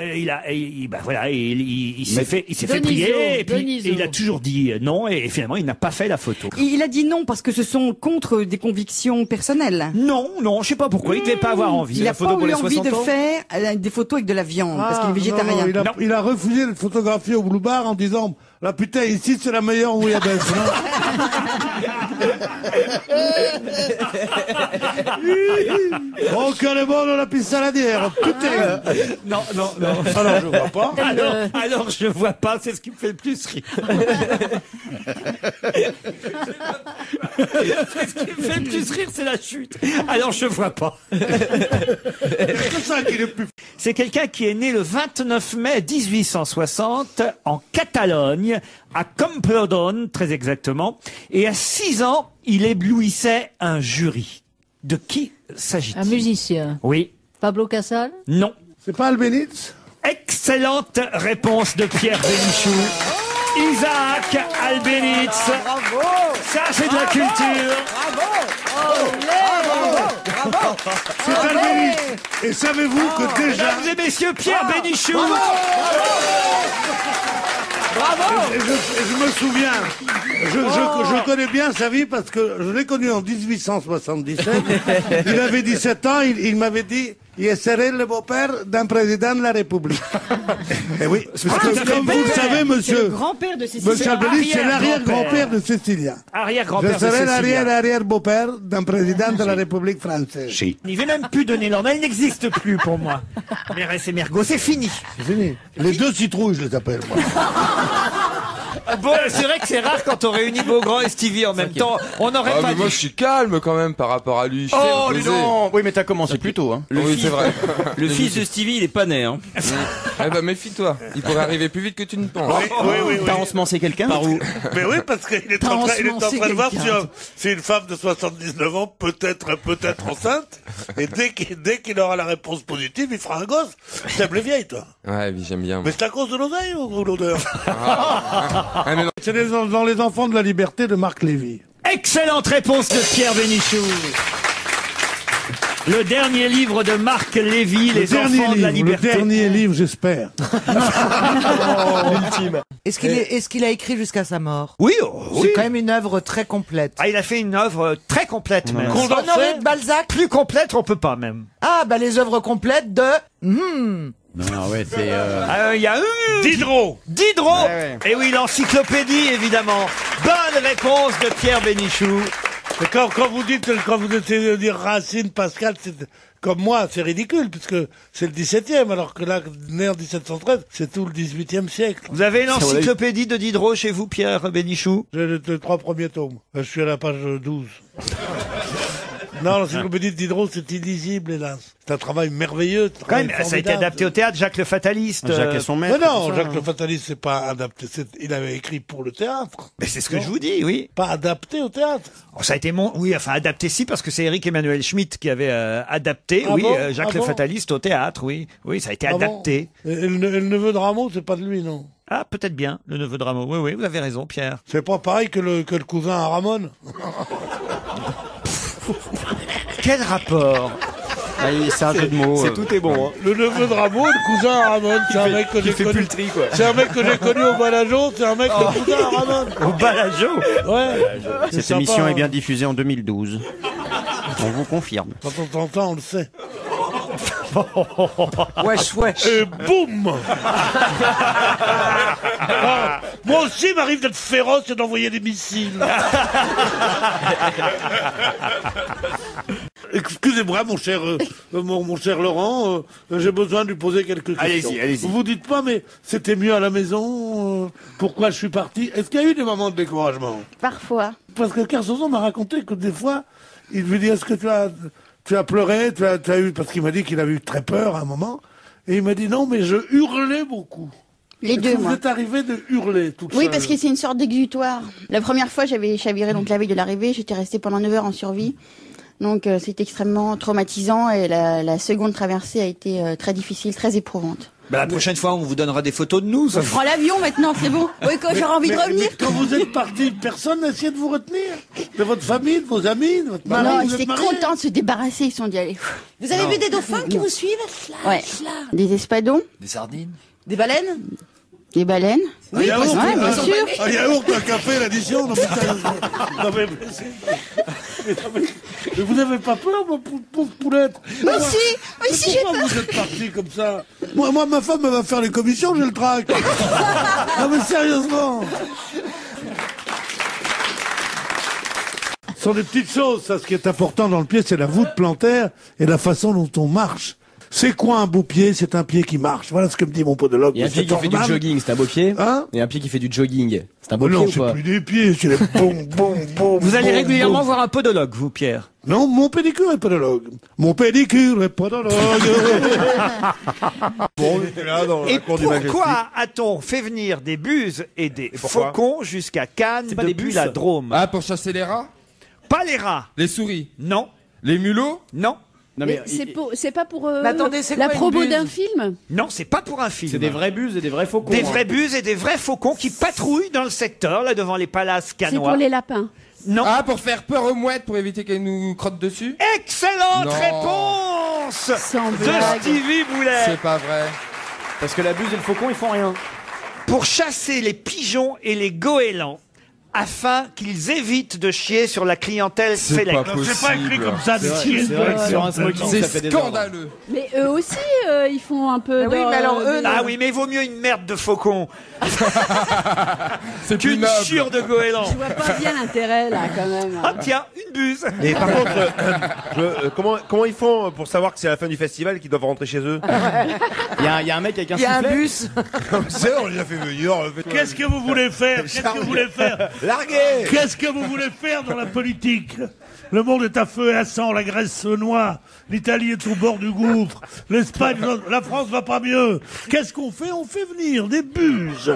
s'est fait prier, et puis il a toujours dit non, et finalement il n'a pas fait la photo. Il a dit non parce que ce sont contre des convictions personnelles. Non, je sais pas pourquoi, il devait pas avoir envie. Il n'a pas eu envie de faire des photos avec de la viande, parce qu'il est végétarien. Non, il a refusé de photographier au Blue Bar en disant la putain, ici c'est la meilleure bouillabaisse. Oh, qu'elle est bonne la piste saladière, putain. Non. Alors je vois pas. Alors je vois pas, c'est ce qui me fait le plus rire. Ce qui me fait le plus rire, c'est la chute. Alors je vois pas. C'est quelqu'un qui est né le 29 mai 1860 en Catalogne, à Camprodon, très exactement. Et à 6 ans, il éblouissait un jury. De qui s'agit-il? Un musicien. Oui. Pablo Casals? Non. C'est pas Albéniz? Excellente réponse de Pierre Bénichou. Isaac Albéniz. Bravo. Ça, c'est de la culture. Bravo. C'est Albéniz. Et savez-vous que déjà... Mesdames et messieurs, Pierre Bénichou. Bravo. Et je me souviens, je connais bien sa vie parce que je l'ai connu en 1877. Il avait 17 ans, il m'avait dit il serait le beau-père d'un président de la République. Et oui, parce que comme vous le savez, monsieur, le grand-père de Cécilia. Monsieur Albéniz, c'est l'arrière-grand-père de Cécilia. Arrière-grand-père Je de serai Cécilia. l'arrière-beau-père d'un président de la République française. Il ne vais même plus donner l'ordre, elle n'existe plus pour moi. Mérès et Mergo, c'est fini. C'est fini. Les deux citrouilles, je les appelle, moi. Bon, c'est vrai que c'est rare quand on réunit Beaugrand et Stevie en même temps. On n'aurait pas mais dit. moi je suis calme quand même par rapport à lui. Je sais me poser. Oui, mais t'as commencé plus tôt. Hein. Oui, c'est vrai. Le fils de Stevie, il est pas né. Hein. Eh ben méfie-toi, il pourrait arriver plus vite que tu ne penses. Oui. T'as ensemencé quelqu'un? Par où? Mais oui, parce qu'il est en train de voir si une femme de 79 ans peut être enceinte. Et dès qu'il aura la réponse positive, il fera un gosse. T'aimes les vieilles, toi? Ouais, oui, j'aime bien. Mais c'est à cause de l'oseille ou l'odeur? C'est dans Les Enfants de la Liberté de Marc Lévy. Excellente réponse de Pierre Bénichou. Le dernier livre de Marc Lévy, Les Enfants de la Liberté. Le dernier livre, j'espère. Est-ce qu'il a écrit jusqu'à sa mort? Oui, C'est quand même une œuvre très complète. Ah, il a fait une œuvre très complète même. Honoré de Balzac? Plus complète, on peut pas même. Ah, bah les œuvres complètes de... Non, ouais, c'est... Il y a Diderot. Ouais. Et oui, l'encyclopédie, évidemment. Bonne réponse de Pierre Bénichou. Et quand vous essayez de dire Racine, Pascal, c'est comme moi, c'est ridicule, puisque c'est le 17e, alors que là, né en 1713, c'est tout le 18e siècle. Vous avez l'encyclopédie de Diderot chez vous, Pierre Bénichou? J'ai les 3 premiers tomes. Je suis à la page 12. Non, l'encyclopédie de Diderot, c'est illisible, hélas. C'est un travail merveilleux. Quand même, ça a été adapté au théâtre, Jacques le Fataliste. Jacques et son maître. Mais non, Jacques le Fataliste, c'est pas adapté. Il avait écrit pour le théâtre. Mais c'est ce que je vous dis, oui. Pas adapté au théâtre. Oh, ça a été adapté si, parce que c'est Éric Emmanuel Schmitt qui avait adapté, Jacques le Fataliste au théâtre, oui. Oui, ça a été adapté. Bon. Et le neveu de Rameau, c'est pas de lui, non? Ah, peut-être bien, le neveu de Rameau. Oui, vous avez raison, Pierre. C'est pas pareil que le cousin à Ramon. Quel rapport? C'est un jeu de mots. Tout est bon. Hein. Le neveu de Rameau, le cousin à Ramon, c'est un mec que j'ai connu. C'est un mec que j'ai connu au Balajo, c'est un mec le cousin à Ramon. Au Balajo? Ouais. Cette émission est bien diffusée en 2012. On vous confirme. Quand on t'entend, on le sait. Wesh. Et boum. Moi aussi, il m'arrive d'être féroce et d'envoyer des missiles. Excusez-moi, mon cher Laurent, j'ai besoin de lui poser quelques questions. Allez-y. Vous vous dites pas, mais c'était mieux à la maison, pourquoi je suis parti? Est-ce qu'il y a eu des moments de découragement? Parfois. Parce que Kersozon m'a raconté que des fois, il lui dit, est-ce que tu as pleuré, tu as eu, parce qu'il m'a dit qu'il avait eu très peur à un moment, et il m'a dit non, mais je hurlais beaucoup. Les deux, moi. Vous êtes arrivé de hurler toute Oui, seule. parce que c'est une sorte d'exutoire. La première fois, j'avais chaviré donc la veille de l'arrivée, j'étais restée pendant 9 heures en survie. Donc c'était extrêmement traumatisant et la seconde traversée a été très difficile, très éprouvante. Bah, la prochaine fois, on vous donnera des photos de nous. On prend l'avion maintenant, c'est bon. Oui, quand j'aurai envie de revenir. Mais quand vous êtes parti, personne n'a essayé de vous retenir. De votre famille, de vos amis, de votre mari. Non, vous ils êtes étaient mariés. contents de se débarrasser, ils sont dit allez. Vous avez vu des dauphins qui vous suivent? Ouais. Des espadons, Des sardines. Des baleines? des baleines. Un yaourt, ouais, bien sûr. Un yaourt, un café, l'addition. Non, mais sérieusement. Non, mais vous n'avez pas peur, ma pauvre poulette? Mais si, j'ai Pourquoi vous êtes parti comme ça? Moi, ma femme, elle va faire les commissions, j'ai le trac. Non, mais sérieusement. Ce sont des petites choses, ça. Ce qui est important dans le pied, c'est la voûte plantaire et la façon dont on marche. C'est quoi un beau pied? C'est un pied qui marche. Voilà ce que me dit mon podologue. Il y a un pied qui fait du jogging, c'est un beau pied. Hein? Il y a un pied qui fait du jogging, c'est un beau Non, pied ou pas? c'est plus des pieds, c'est les bon. Vous allez régulièrement voir un podologue, vous, Pierre? Non, mon pédicure est podologue. Mon pédicure est podologue. Bon, on était là dans Et la cour du Majestic. pourquoi a-t-on fait venir des buses et des pourquoi faucons jusqu'à Cannes C'est pas des depuis bus la Drôme? Ah, pour chasser les rats? Pas les rats. Les souris? Non. Les mulots? Non. Non, Mais c'est pas pour attendez, c'est la quoi, une promo buse d'un film? Non, c'est pas pour un film. c'est des vraies buses et des vrais faucons. Des hein. vraies buses et des vrais faucons qui patrouillent dans le secteur, là, devant les palaces C'est cannois. pour les lapins. Non. Ah, pour faire peur aux mouettes, pour éviter qu'elles nous crottent dessus? Excellente Non. réponse Sans de blague. Stevie Boulet. C'est pas vrai. Parce que la buse et le faucon, ils font rien. Pour chasser les pigeons et les goélands, afin qu'ils évitent de chier sur la clientèle C'est sélecte. pas C'est pas écrit possible. comme ça, C'est des vrai, chiens. c'est vrai que sur un smoking, C'est ça fait des ordres. scandaleux. Mais eux aussi, ils font un peu. Oui, mais alors eux, Ah oui, mais vaut mieux une merde de faucon C'est plus qu'une noble. chure de goéland. Je vois pas bien l'intérêt là, quand même. Ah tiens, une buse. Et par contre, comment ils font pour savoir que c'est la fin du festival et qu'ils doivent rentrer chez eux? Il y a un mec avec un il y a un sifflet. bus. C'est on les a fait venir. Qu'est-ce que vous voulez faire? Qu'est-ce que vous voulez faire? Larguez. Qu'est-ce que vous voulez faire dans la politique? Le monde est à feu et à sang, la Grèce se noie, l'Italie est au bord du gouffre, l'Espagne, la France va pas mieux. Qu'est-ce qu'on fait? On fait venir des buses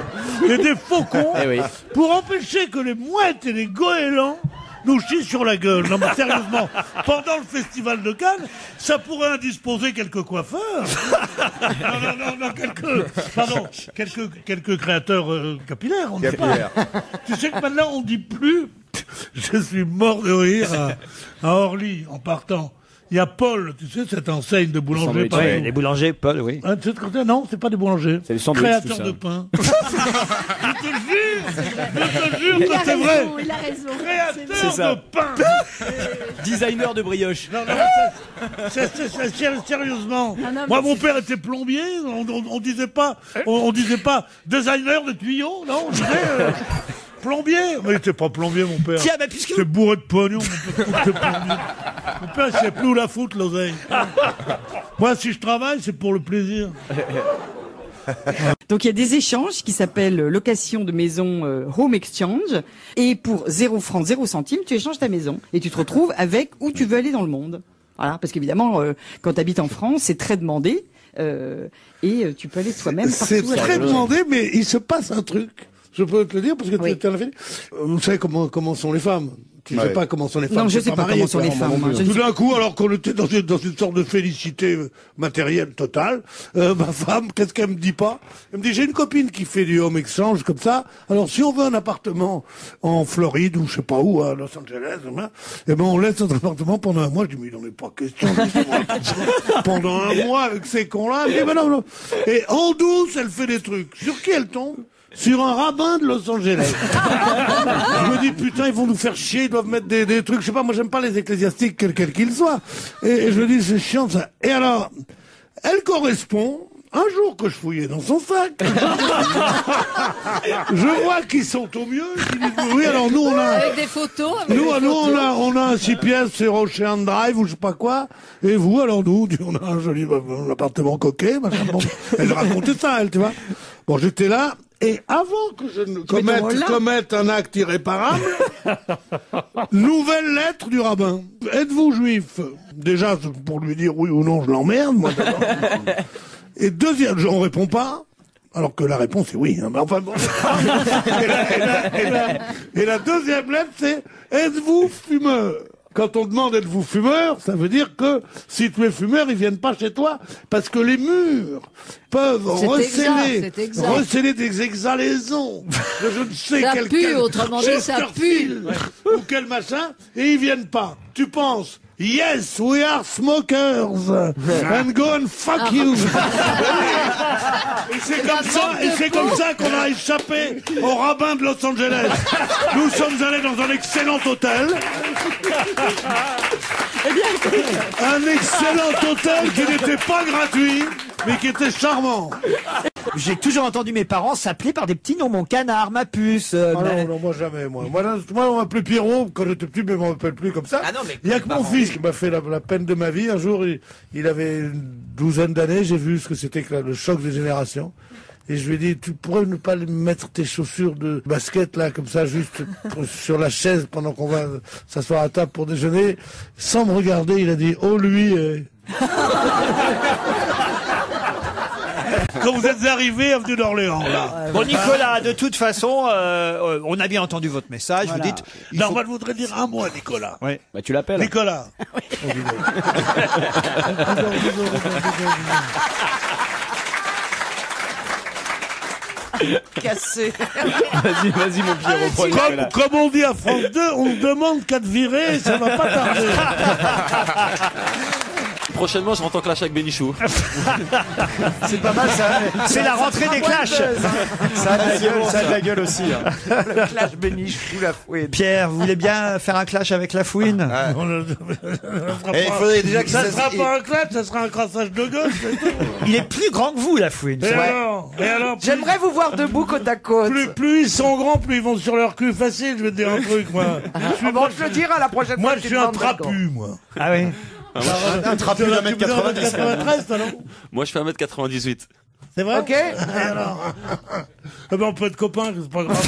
et des faucons Eh oui. pour empêcher que les mouettes et les goélands nous chient sur la gueule. Non mais sérieusement, pendant le festival de Cannes, ça pourrait indisposer quelques coiffeurs. Non, quelques créateurs capillaires. On dit pas. Tu sais que maintenant on dit plus. Je suis mort de rire à Orly en partant. Il y a Paul, tu sais, cette enseigne de boulanger. sandwich, partout. Ouais, les boulangers, Paul, oui. Ah, tu sais ce que c'est? Non, c'est pas des boulangers. C'est le sandwich, Créateur tout ça. de pain. Je te jure que c'est vrai. Il a raison. C'est Créateur ça. de pain. Designer de brioche. Non, sérieusement. Non, Moi, mais mon père était plombier. On disait pas designer de tuyaux. Non, on disait plombier. Mais il était pas plombier, mon père. Tiens, bah, puisque C'est bourré de pognon, mon père. Mon père, il sait plus où la foutre, l'oseille. Moi, si je travaille, c'est pour le plaisir. Donc il y a des échanges qui s'appellent location de maison Home Exchange et pour 0 francs 0 centimes tu échanges ta maison et tu te retrouves avec où tu veux aller dans le monde. Voilà, parce qu'évidemment quand tu habites en France c'est très demandé et tu peux aller toi-même partout. C'est très demandé, mais il se passe un truc. Je peux te le dire parce que tu as fait. Vous savez comment sont les femmes. Tu sais pas comment sont les femmes. Non, je sais pas comment sont les femmes. moi, je ne Tout sais d'un coup, alors qu'on était dans une sorte de félicité matérielle totale, ma femme, qu'est-ce qu'elle me dit pas? Elle me dit, j'ai une copine qui fait du home exchange comme ça. Alors, si on veut un appartement en Floride ou je sais pas où, à Los Angeles, eh ben, on laisse notre appartement pendant un mois. Je dis, mais il n'en est pas question. Pendant un mois avec ces cons-là. Elle dit, mais non. Et en douce, elle fait des trucs. Sur qui elle tombe? Sur un rabbin de Los Angeles. Je me dis, putain, ils vont nous faire chier, ils doivent mettre des trucs, je sais pas, moi j'aime pas les ecclésiastiques, quels qu'ils soient. Et je me dis, c'est chiant ça. Et alors, elle correspond, un jour que je fouillais dans son sac, je vois qu'ils sont au mieux, ils disent, oui, alors nous on a... Avec des photos. Avec Nous, des photos. on a un 6 pièces sur Ocean Drive ou je sais pas quoi. Et vous, alors nous, on a un joli appartement coquet, machin. Bon, elle racontait ça, elle, tu vois. Bon, j'étais là. Et avant que je ne commette un acte irréparable, nouvelle lettre du rabbin. Êtes-vous juif? Déjà, pour lui dire oui ou non, je l'emmerde, moi, d'abord. Et deuxième, on répond pas. Alors que la réponse est oui. Hein, mais enfin bon. Et la deuxième lettre, c'est êtes-vous fumeur? quand on demande êtes-vous fumeur, ça veut dire que si tu es fumeur, ils viennent pas chez toi parce que les murs peuvent receler des exhalaisons de je ne sais Ça quel pue, autrement dit, ça pue. ou quel machin, et ils viennent pas. Tu penses yes, we are smokers and go and fuck you. Et c'est comme ça qu'on a échappé au rabbin de Los Angeles. Nous sommes allés dans un excellent hôtel. Un excellent hôtel qui n'était pas gratuit, mais qui était charmant. J'ai toujours entendu mes parents s'appeler par des petits noms, mon canard, ma puce. Non, moi jamais, moi. Moi, on m'appelait Pierrot quand j'étais petit, mais on m'appelle plus comme ça. Il y a que mon fils qui m'a fait la peine de ma vie. Un jour, il avait une douzaine d'années, j'ai vu ce que c'était que le choc des générations. Et je lui ai dit, tu pourrais ne pas mettre tes chaussures de basket là, comme ça, juste sur la chaise pendant qu'on va s'asseoir à table pour déjeuner. Sans me regarder, il a dit, oh lui. Quand vous êtes arrivé, avenue d'Orléans, là. Bon, Nicolas, de toute façon, on a bien entendu votre message. Voilà. Vous dites. Normal voudrait dire un mot à Nicolas. Ouais. Bah, tu l'appelles. Nicolas. Cassé. Vas-y, mon Pierrot. Comme on dit à France 2, on demande qu'à te virer, ça va pas tarder. Prochainement, je rentre en clash avec Bénichou. C'est pas mal, ça. C'est la rentrée des clashs. Ça a de la gueule aussi. Le clash Bénichou, la fouine. Pierre, vous voulez bien faire un clash avec la fouine? Il faudrait déjà que ça sera pas un clash, ça sera un crassage de gosse. Il est plus grand que vous, la fouine. Et alors, J'aimerais vous voir debout côte à côte. Plus ils sont grands, plus ils vont sur leur cul facile, je vais te dire un truc, moi. Je le dirai la prochaine fois. Moi, je suis un trapu, moi. Ah oui. Un trapu d'un mètre 93, toi, non? Moi, je fais 1m98. C'est vrai? Ok. Et alors eh ben, on peut être copains, c'est pas grave.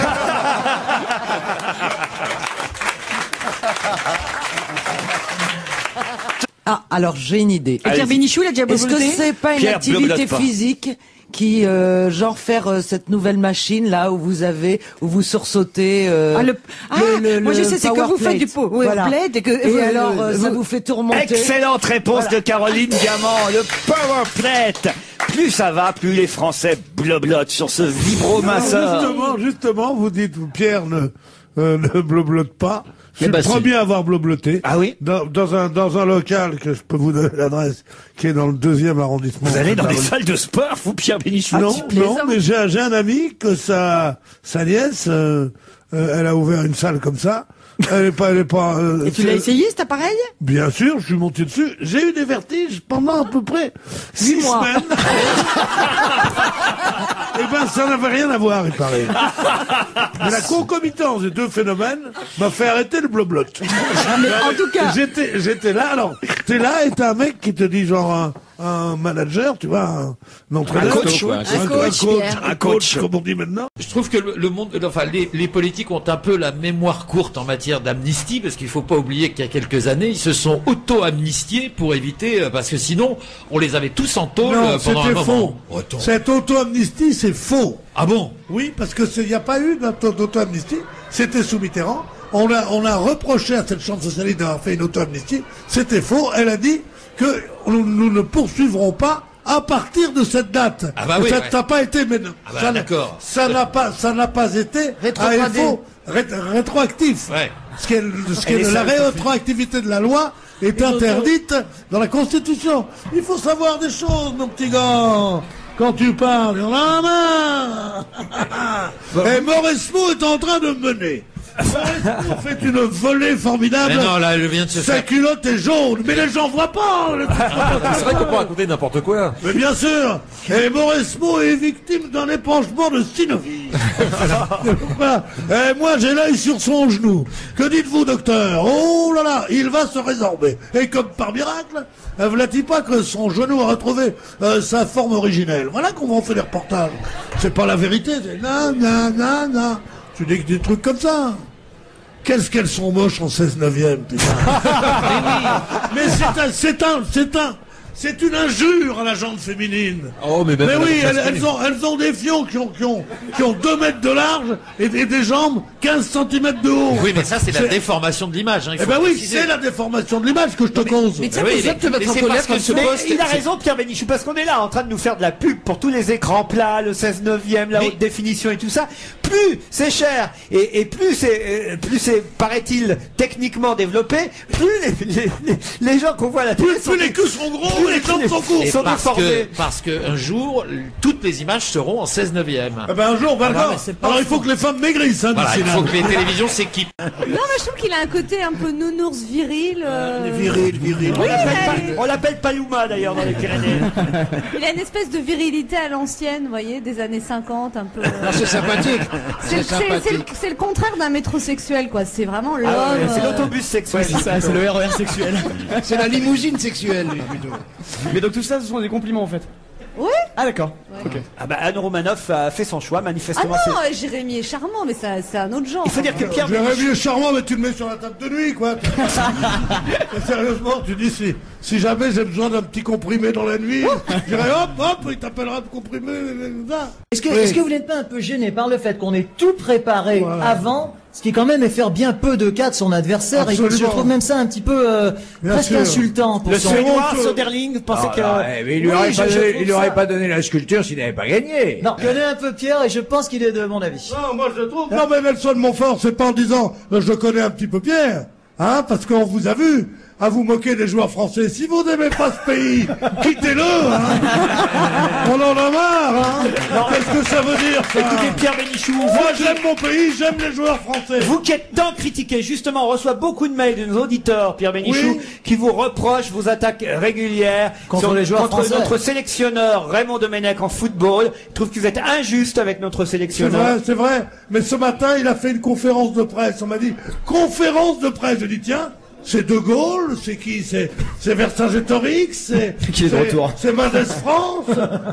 Ah, alors j'ai une idée. Et Pierre Bénichou, il a déjà Est-ce que blabloté c'est pas une Pierre, activité blablote pas. physique qui, genre faire cette nouvelle machine là où vous sursautez moi je sais, c'est que vous faites du powerplay et alors ça vous fait tout remonter. Excellente réponse de Caroline Diamant, le powerplay. Plus ça va, plus les Français bloblotent sur ce vibromasseur. Justement, vous dites, Pierre ne bloblote pas. Je suis le premier à avoir blobloté. Ah oui? Dans un local que je peux vous donner l'adresse, qui est dans le 2e arrondissement. Vous allez dans des salles de sport, vous, Pierre Bénichou? Non, mais j'ai un ami que sa nièce, elle a ouvert une salle comme ça. Elle est pas. Et tu l'as essayé cet appareil? Bien sûr, je suis monté dessus. J'ai eu des vertiges pendant à peu près 6 semaines. Eh ben, ça n'avait rien à voir, il paraît. Mais la concomitance des deux phénomènes m'a fait arrêter le bloblot. Mais en tout cas, j'étais là. Alors, t'es là et t'as un mec qui te dit genre un manager, tu vois, un entraîneur, un coach, comme on dit maintenant. Je trouve que le monde, enfin les politiques ont un peu la mémoire courte en matière d'amnistie, parce qu'il faut pas oublier qu'il y a quelques années, ils se sont auto-amnistiés pour éviter, parce que sinon, on les avait tous en tôle pendant un moment. Faux. Cette auto-amnistie, c'est faux. Ah bon? Oui, parce que il n'y a pas eu d'auto-amnistie. C'était sous Mitterrand. On a reproché à cette chambre socialiste d'avoir fait une auto-amnistie. C'était faux. Elle a dit que nous ne poursuivrons pas à partir de cette date. Ah bah oui, ça n'a pas été maintenant. Ah bah d'accord. Ça n'a pas été rétroactif. Ouais. Ce qui est la rétroactivité de la loi est interdite dans la Constitution. Il faut savoir des choses, mon petit gars. Quand tu parles, on a la main. Et Mauresmo est en train de mener. Mauresmo fait une volée formidable. Mais non, là, elle vient de se Sa faire. culotte est jaune, mais les gens voient pas. C'est vrai qu'on peut raconter n'importe quoi. Mais bien sûr. Et Mauresmo est victime d'un épanchement de synovie. Voilà. Et moi, j'ai l'œil sur son genou. Que dites-vous, docteur? Oh là là, il va se résorber. Et comme par miracle, voilà-t-il pas que son genou a retrouvé sa forme originelle? Voilà qu'on va en faire des reportages. C'est pas la vérité. C'est non. Tu dis que des trucs comme ça. Qu'est-ce qu'elles sont moches en 16/9e, putain. Mais c'est une injure à la jante féminine. Oh, mais oui, elles ont des fions qui ont 2 mètres de large et des jambes 15 cm de haut. Oui, mais ça, c'est la déformation de l'image. Hein, eh ben oui, c'est la déformation de l'image que je te cause. Mais il a raison, Pierre Bénichou, parce qu'on est là en train de nous faire de la pub pour tous les écrans plats, le 16/9, la haute définition et tout ça. Plus c'est cher et plus c'est, paraît-il, techniquement développé, plus les gens qu'on voit à la télé plus les culs sont gros, les jambes sont courtes. Parce que un jour, toutes les images seront en 16/9. Eh ben un jour, alors il faut que les femmes maigrissent. Hein, voilà, il faut que les télévisions s'équipent. Non, mais je trouve qu'il a un côté un peu nounours viril. Viril. Oui, on l'appelle Paloma d'ailleurs dans les Pyrénées. Il a une espèce de virilité à l'ancienne, vous voyez, des années 50, un peu. C'est sympathique. C'est le contraire d'un métrosexuel, quoi. C'est vraiment l'homme. C'est l'autobus sexuel. C'est ça, c'est le RER sexuel. C'est la limousine sexuelle, plutôt. Mais donc tout ça, ce sont des compliments en fait. Oui. Ah d'accord. Ouais. Ok. Ah bah Anne Romanoff a fait son choix manifestement. Ah non, Jérémy est charmant, mais c'est un autre genre. Il faut dire que Pierre Jérémy est charmant, mais tu le mets sur la table de nuit, quoi. Sérieusement, tu dis si jamais j'ai besoin d'un petit comprimé dans la nuit, je dirais hop, il t'appellera de comprimé. Est-ce que vous n'êtes pas un peu gêné par le fait qu'on ait tout préparé avant, ce qui quand même est faire bien peu de cas de son adversaire? Absolument. Et je trouve même ça un petit peu presque insultant pour le son... Suédois Söderling, vous pensez il lui aurait pas donné la sculpture s'il n'avait pas gagné. Non, je connais un peu Pierre et je pense qu'il est de mon avis. Non, moi je trouve. Non, mais Nelson Montfort, c'est pas en disant je connais un petit peu Pierre, hein, parce qu'on vous a vu à vous moquer des joueurs français. Si vous n'aimez pas ce pays, quittez-le, hein. On en a marre, hein. Qu'est-ce que ça veut dire, ça? Écoutez, Pierre Bénichou, moi j'aime mon pays, j'aime les joueurs français. Vous qui êtes tant critiqué, justement, on reçoit beaucoup de mails de nos auditeurs, Pierre Bénichou, qui vous reprochent vos attaques régulières contre les joueurs français. Notre sélectionneur Raymond Domenech en football. Il trouve que vous êtes injuste avec notre sélectionneur. C'est vrai. Mais ce matin, il a fait une conférence de presse. On m'a dit, conférence de presse. Je dis, tiens, c'est De Gaulle, c'est qui? C'est Vercingétorix, c'est qui est de retour? C'est Mendes France,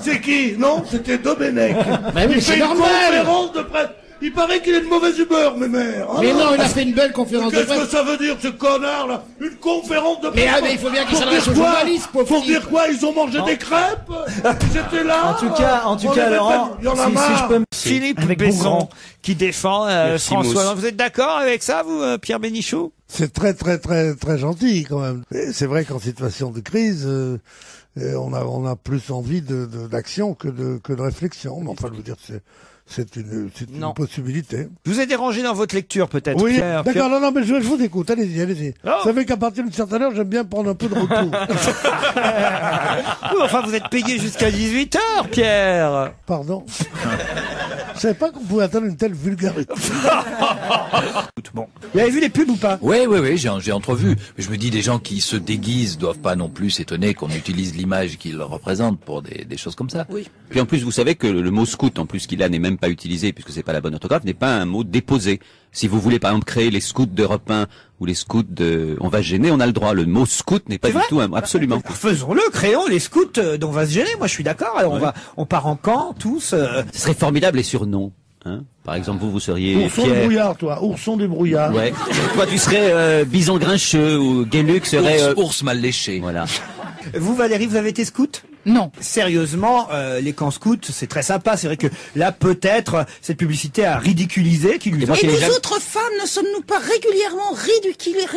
c'est qui? Non, c'était Domenech. Mais oui, il fait c'est une normal. conférence de presse. Il paraît qu'il est de mauvaise humeur, mes mères. Mais non, il a fait une belle conférence de presse. Qu'est-ce que ça veut dire, ce connard, là? Une conférence de presse. Mais il faut bien qu'il s'adresse aux journalistes, pauvre Pour dire quoi? Ils ont mangé des crêpes? Ils étaient là? En tout cas, Laurent, il y en a marre. si je peux me... Philippe Avec Besson qui défend François. Mousse. Vous êtes d'accord avec ça, vous, Pierre Bénichou? C'est très gentil quand même. C'est vrai qu'en situation de crise, on a plus envie d'action que de réflexion. Mais enfin, je veux dire, c'est une possibilité. Je vous ai dérangé dans votre lecture, peut-être. Oui, Pierre. d'accord. Non, mais je vous écoute. Allez-y. Oh. Vous savez qu'à partir d'une certaine heure, j'aime bien prendre un peu de repos. Oui, enfin, vous êtes payé jusqu'à 18h, Pierre. Pardon. Je savais pas qu'on pouvait atteindre une telle vulgarité. Bon. Vous avez vu les pubs ou pas? Oui, j'ai entrevu. Mais je me dis, des gens qui se déguisent doivent pas non plus s'étonner qu'on utilise l'image qu'ils représentent pour des choses comme ça. Oui. Puis en plus, vous savez que le mot scout, en plus qu'il a, n'est même pas utilisé, puisque c'est pas la bonne orthographe, n'est pas un mot déposé. Si vous voulez, par exemple, créer les scouts d'Europe 1 ou les scouts de On va se gêner, on a le droit. Le mot scout n'est pas du tout absolument. Faisons-le, créons les scouts dont on va se gêner. Moi, je suis d'accord. Alors, on part en camp, tous. Ce serait formidable les surnoms. Hein, par exemple, vous seriez Ourson du brouillard, toi. Ourson du brouillard. Ouais. Toi, tu serais Bison Grincheux ou Gueluc serait ours mal léché. Voilà. Vous, Valérie, vous avez été scout? Non. Sérieusement, les camps scouts, c'est très sympa. C'est vrai que là, peut-être, cette publicité a ridiculisé. Et nous autres femmes, ne sommes-nous pas régulièrement ridiculisées?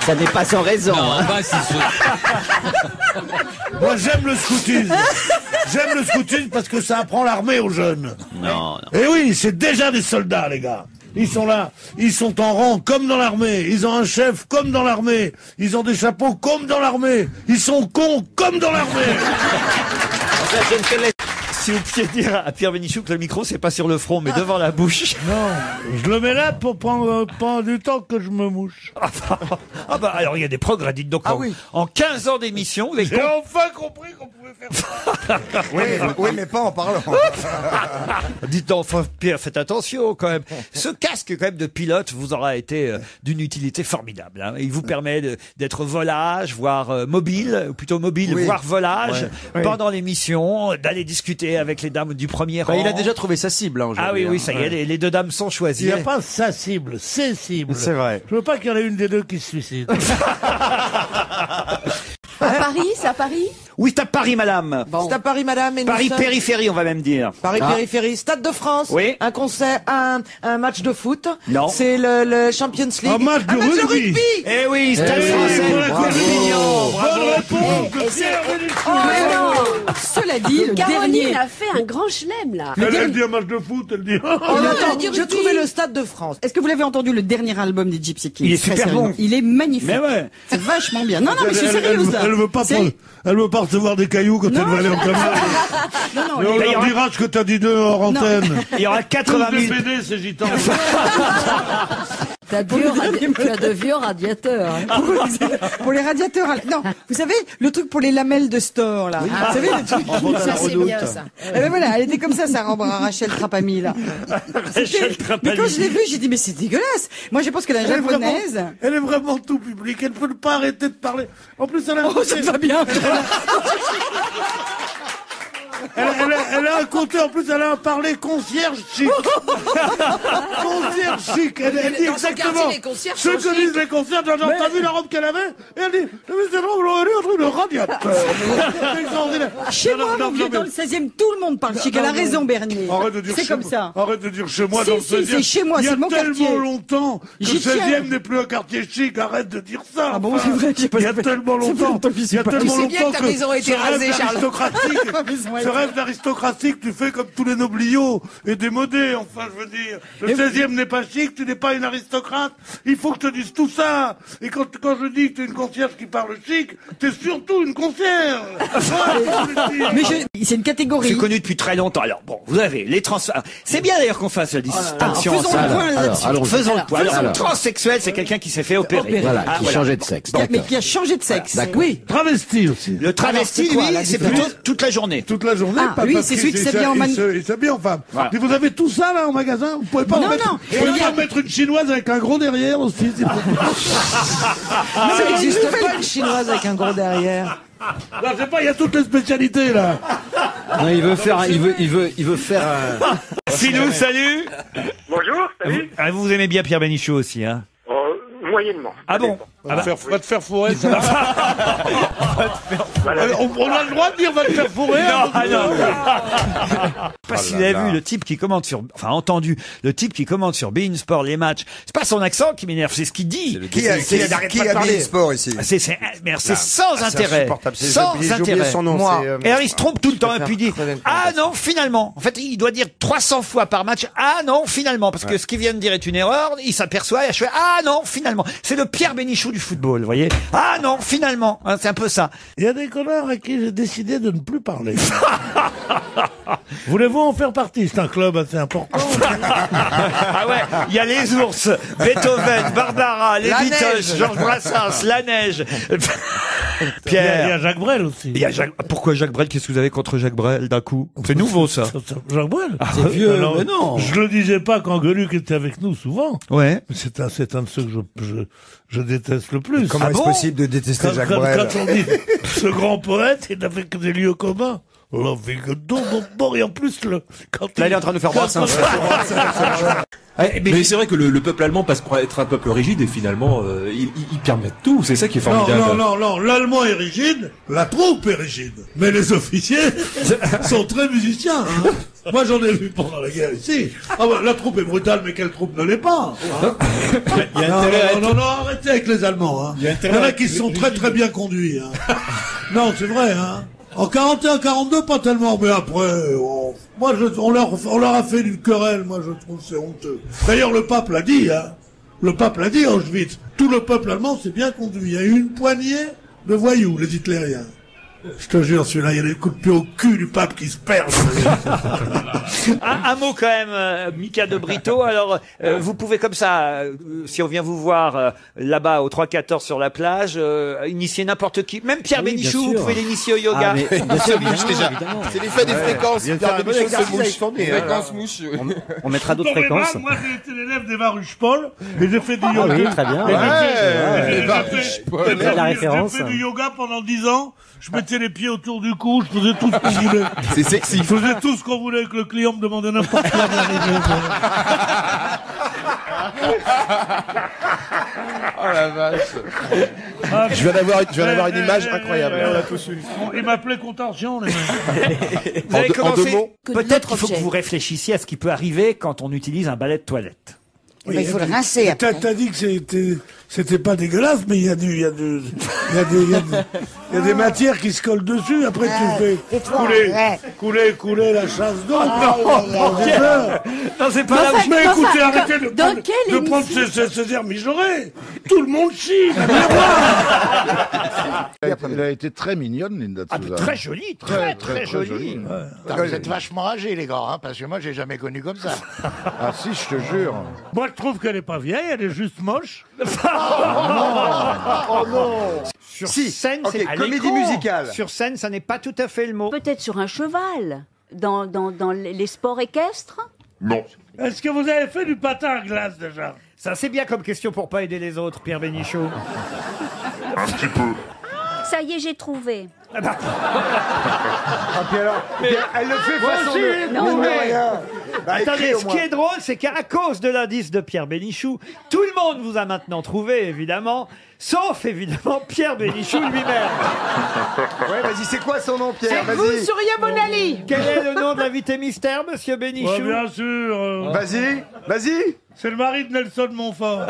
Ça n'est pas sans raison. Non, Moi, j'aime le scoutisme. J'aime le scoutisme parce que ça apprend l'armée aux jeunes. Non. Et oui, c'est déjà des soldats, les gars. Ils sont là, ils sont en rang comme dans l'armée, ils ont un chef comme dans l'armée, ils ont des chapeaux comme dans l'armée, ils sont cons comme dans l'armée. Si vous pouviez dire à Pierre Bénichou que le micro, c'est pas sur le front, mais devant la bouche. Non, je le mets là pour prendre du temps que je me mouche. Ah bah alors il y a des progrès, dites donc. En 15 ans d'émission, vous avez J'ai enfin compris qu'on pouvait faire ça. Oui, mais pas en parlant. Dites donc, enfin, Pierre, faites attention quand même. Ce casque quand même de pilote vous aura été d'une utilité formidable. Hein. Il vous permet d'être volage, voire mobile, ou plutôt mobile, voire volage, pendant l'émission, d'aller discuter avec les dames du premier rang. Il a déjà trouvé sa cible. Hein, ah oui, ça y est, les deux dames sont choisies. Il n'y a pas sa cible, ses cibles. C'est vrai. Je veux pas qu'il y en ait une des deux qui se suicide. Paris, c'est à Paris? Oui, c'est à Paris, madame. C'est à Paris, madame. Et nous Paris sommes- périphérie, on va même dire. Paris Ah. périphérie, Stade de France. Oui. Un concert, un match de foot. Non. C'est le Champions League. Un match de rugby. Eh oui, Stade Eh français. oui, Bravo. Bonne réponse de Pierre Bénichou. Oh, mais non. Cela dit, le Caroline dernier. a fait un grand chelem, là. Elle dit un match de foot, elle dit. Oh, attends, je trouvais le Stade de France. Est-ce que vous l'avez entendu, le dernier album des Gypsy Kings? Il est Très super sérieux. bon. Il est magnifique. Mais ouais. C'est vachement bien. Non, non, mais c'est Elle- sérieux, ça. Elle veut pas C'est- elle veut pas recevoir des cailloux quand elle va aller en caméra. Non, non, Mais on il y leur aura- dira ce que t'as dit d'eux hors Non. antenne. Il y aura 80 Tous 000. des PD, ces gitans. Tu as de vieux radiateurs. hein. Pour les radiateurs. Non, vous savez, le truc pour les lamelles de store, là. Vous savez, le truc. Ça, c'est bien, ça. Eh ben voilà, elle était comme ça, sa robe à Rachel Trapani, là. Rachel Trapani. Mais quand je l'ai vue, j'ai dit, mais c'est dégueulasse. Moi, je pense que la japonaise. Elle est vraiment tout public. Elle peut pas arrêter de parler. En plus, elle a un Oh, ça va bien. Elle a un côté, en plus, elle a un parler concierge chic. Concierge chic. Elle dit Dans son exactement quartier, les concierges ce sont que chics. disent les concierges. Genre, t'as vu la robe qu'elle avait? Et elle dit, mais c'est drôle, elle est un truc de radiateur. C'est extraordinaire. Chez Non, moi, non, mon vieux, non, dans mais- le 16e, tout le monde parle chic. Elle a raison, Bernier. Arrête de dire C'est chez comme moi. ça. Arrête de dire chez moi Si, dans le si, 16e. c'est chez moi, c'est mon Il y a tellement quartier. longtemps que le J'y tiens. 16e n'est plus un quartier chic. Arrête de dire ça. Ah bon, enfin. c'est vrai, j'ai pas- Il y a tellement ça fait longtemps. longtemps que j'y Il y suis a pas. tellement Tu sais bien que longtemps ta maison a été ce rêve rasée, Charles. d'aristocratique, Ma maison a ce été- rêve d'aristocratique, tu fais comme tous les nobliaux et démodés, enfin, je veux dire. Le 16e n'est pas chic, tu n'es pas une aristocrate. Il faut que je te dise tout ça. Et quand je dis que tu es une concierge qui parle chic, t'es surtout une concierge. Mais c'est une catégorie. C'est connu depuis très longtemps. Alors bon, vous avez les trans. C'est bien d'ailleurs qu'on fasse la distinction. faisons ensemble. le point là-dessus. allons-y. Faisons le point. alors. Transsexuel, c'est quelqu'un qui s'est fait opérer. Voilà, Ah, qui voilà. changeait de sexe. Mais D'accord. qui a changé de sexe. D'accord. Oui. Travesti aussi. Le travesti, Alors, c'est quoi, lui, la c'est différence plutôt toute la journée. Toute la journée. Ah, lui, c'est celui qui s'habille en man- Il s'habille en femme. Voilà. Et vous avez tout ça là en magasin? Vous pouvez pas Non, en mettre, non. vous pouvez pas mettre une chinoise avec un gros derrière aussi, s'il vous plaît. Ça n'existe pas une chinoise avec un gros derrière. Non, je sais pas, il y a toutes les spécialités là. Non, il veut faire Philou, salut. Bonjour, salut. Vous aimez bien Pierre Bénichou aussi, hein? Moyennement. Ah bon? Va te faire fourrer, ça. On a le droit de dire va te faire fourrer. Non, hein, non. Oh Pas si vous avez vu le type qui commente sur, enfin entendu, le type qui commente sur beIN Sport les matchs. C'est pas son accent qui m'énerve, c'est ce qu'il dit. Qui a beIN Sport ici? C'est sans intérêt. insupportable. Sans J'ai oublié intérêt. son nom, Moi. c'est, Et alors il se trompe tout le temps et puis il dit ah non finalement. En fait il doit dire 300 fois par match ah non finalement parce que ce qu'il vient de dire est une erreur. Il s'aperçoit et achève ah non finalement. C'est le Pierre Bénichou du football, vous voyez. Ah non finalement. Hein, c'est un peu ça. Il y a des connards à qui j'ai décidé de ne plus parler. Voulez-vous en faire partie? C'est un club assez important. Ah ouais, il y a les ours, Beethoven, Barbara, les La Beatles, neige. Georges Brassens, la neige. Il Pierre. y a Jacques Brel aussi. Il y a Jacques... Pourquoi Jacques Brel? Qu'est-ce que vous avez contre Jacques Brel d'un coup? C'est nouveau ça. Jacques Brel. C'est vieux, Alors, mais non. Je le disais pas quand Gueuluc était avec nous souvent. Ouais. Mais c'est un de ceux que je déteste le plus. Comment est-ce possible de détester Jacques Brel? Quand on dit ce grand poète, il n'avait que des lieux communs. La vie que et en plus quand Là, il est en train de nous faire brasser un peu. Mais c'est vrai que le peuple allemand passe pour être un peuple rigide et finalement ils permettent tout. C'est ça qui est formidable. Non, l'allemand est rigide, la troupe est rigide. Mais les officiers sont très musiciens. Hein. Moi j'en ai vu pendant la guerre ici. Ah bah, la troupe est brutale, mais quelle troupe ne l'est pas? Il y a intérêt à Non, arrêtez avec les Allemands. Hein. Il y en a qui sont très très bien conduits. Hein. Non, c'est vrai. Hein. En 41, 42, pas tellement, mais après, on leur a fait une querelle, moi je trouve c'est honteux. D'ailleurs, le pape l'a dit, hein. Le pape l'a dit à Auschwitz. Tout le peuple allemand s'est bien conduit. Il y a eu une poignée de voyous, les hitlériens. Je te jure, celui-là, il y a des coups de pied au cul du pape qui se perdent. Un mot quand même, Mika de Brito. Alors, vous pouvez comme ça, si on vient vous voir là-bas au 3-14 sur la plage, initier n'importe qui. Même Pierre Oui, Bénichou, bien vous sûr. pouvez l'initier au yoga. Ah, mais bien sûr, évidemment. C'est l'effet des fréquences. Viens faire un bon exercice avec son nez, hein. Fréquence mouche. On mettra d'autres fréquences. Moi, j'ai été l'élève d'Eva Ruche-Paul, et j'ai fait du yoga. oui, très bien. La référence. J'ai fait du yoga pendant 10 ans. Je mettais les pieds autour du cou, je faisais tout ce qu'on voulait. C'est sexy. Je faisais tout ce qu'on voulait, que le client me demandait n'importe quoi. Oh la vache. Je viens d'avoir une image incroyable. On l'a tous eu. Il m'appelait Contorsion, les mecs. Vous avez commencé. mots. Peut-être qu'il faut que vous réfléchissiez à ce qui peut arriver quand on utilise un balai de toilette. Il faut le rincer après. T'as dit que c'était pas dégueulasse, mais il y a des matières qui se collent dessus. Après, tu fais couler la chasse d'eau. Non, c'est pas là où je Mais écoutez, arrêtez de quelle prendre ces airs mijaurés. Tout le monde chie. Elle a été très mignonne, Linda de Souza. Très jolie, très jolie. Vous êtes vachement âgés, les gars, hein, parce que moi, j'ai jamais connu comme ça. Ah si, je te jure. Moi, je trouve qu'elle est pas vieille, elle est juste moche. Oh non. Sur scène, ok, c'est comédie musicale. Sur scène, ça n'est pas tout à fait le mot. Peut-être sur un cheval, dans les sports équestres. Non. Est-ce que vous avez fait du patin à glace déjà? Ça, c'est bien comme question pour pas aider les autres, Pierre Bénichou. Un petit peu. Ça y est, j'ai trouvé. Ah, puis alors, elle le fait façon aussi, de... non, mais mais- rien. Bah, Attendez, écris au ce moins. qui est drôle, c'est qu'à cause de l'indice de Pierre Bénichou, tout le monde vous a maintenant trouvé, évidemment, sauf évidemment Pierre Bénichou lui-même. Ouais, vas-y, c'est quoi son nom, Pierre? C'est vous, Vas-y. Surya Bonali. Quel est le nom de l'invité mystère, monsieur Bénichou? Ouais, bien sûr. Vas-y. C'est le mari de Nelson Montfort.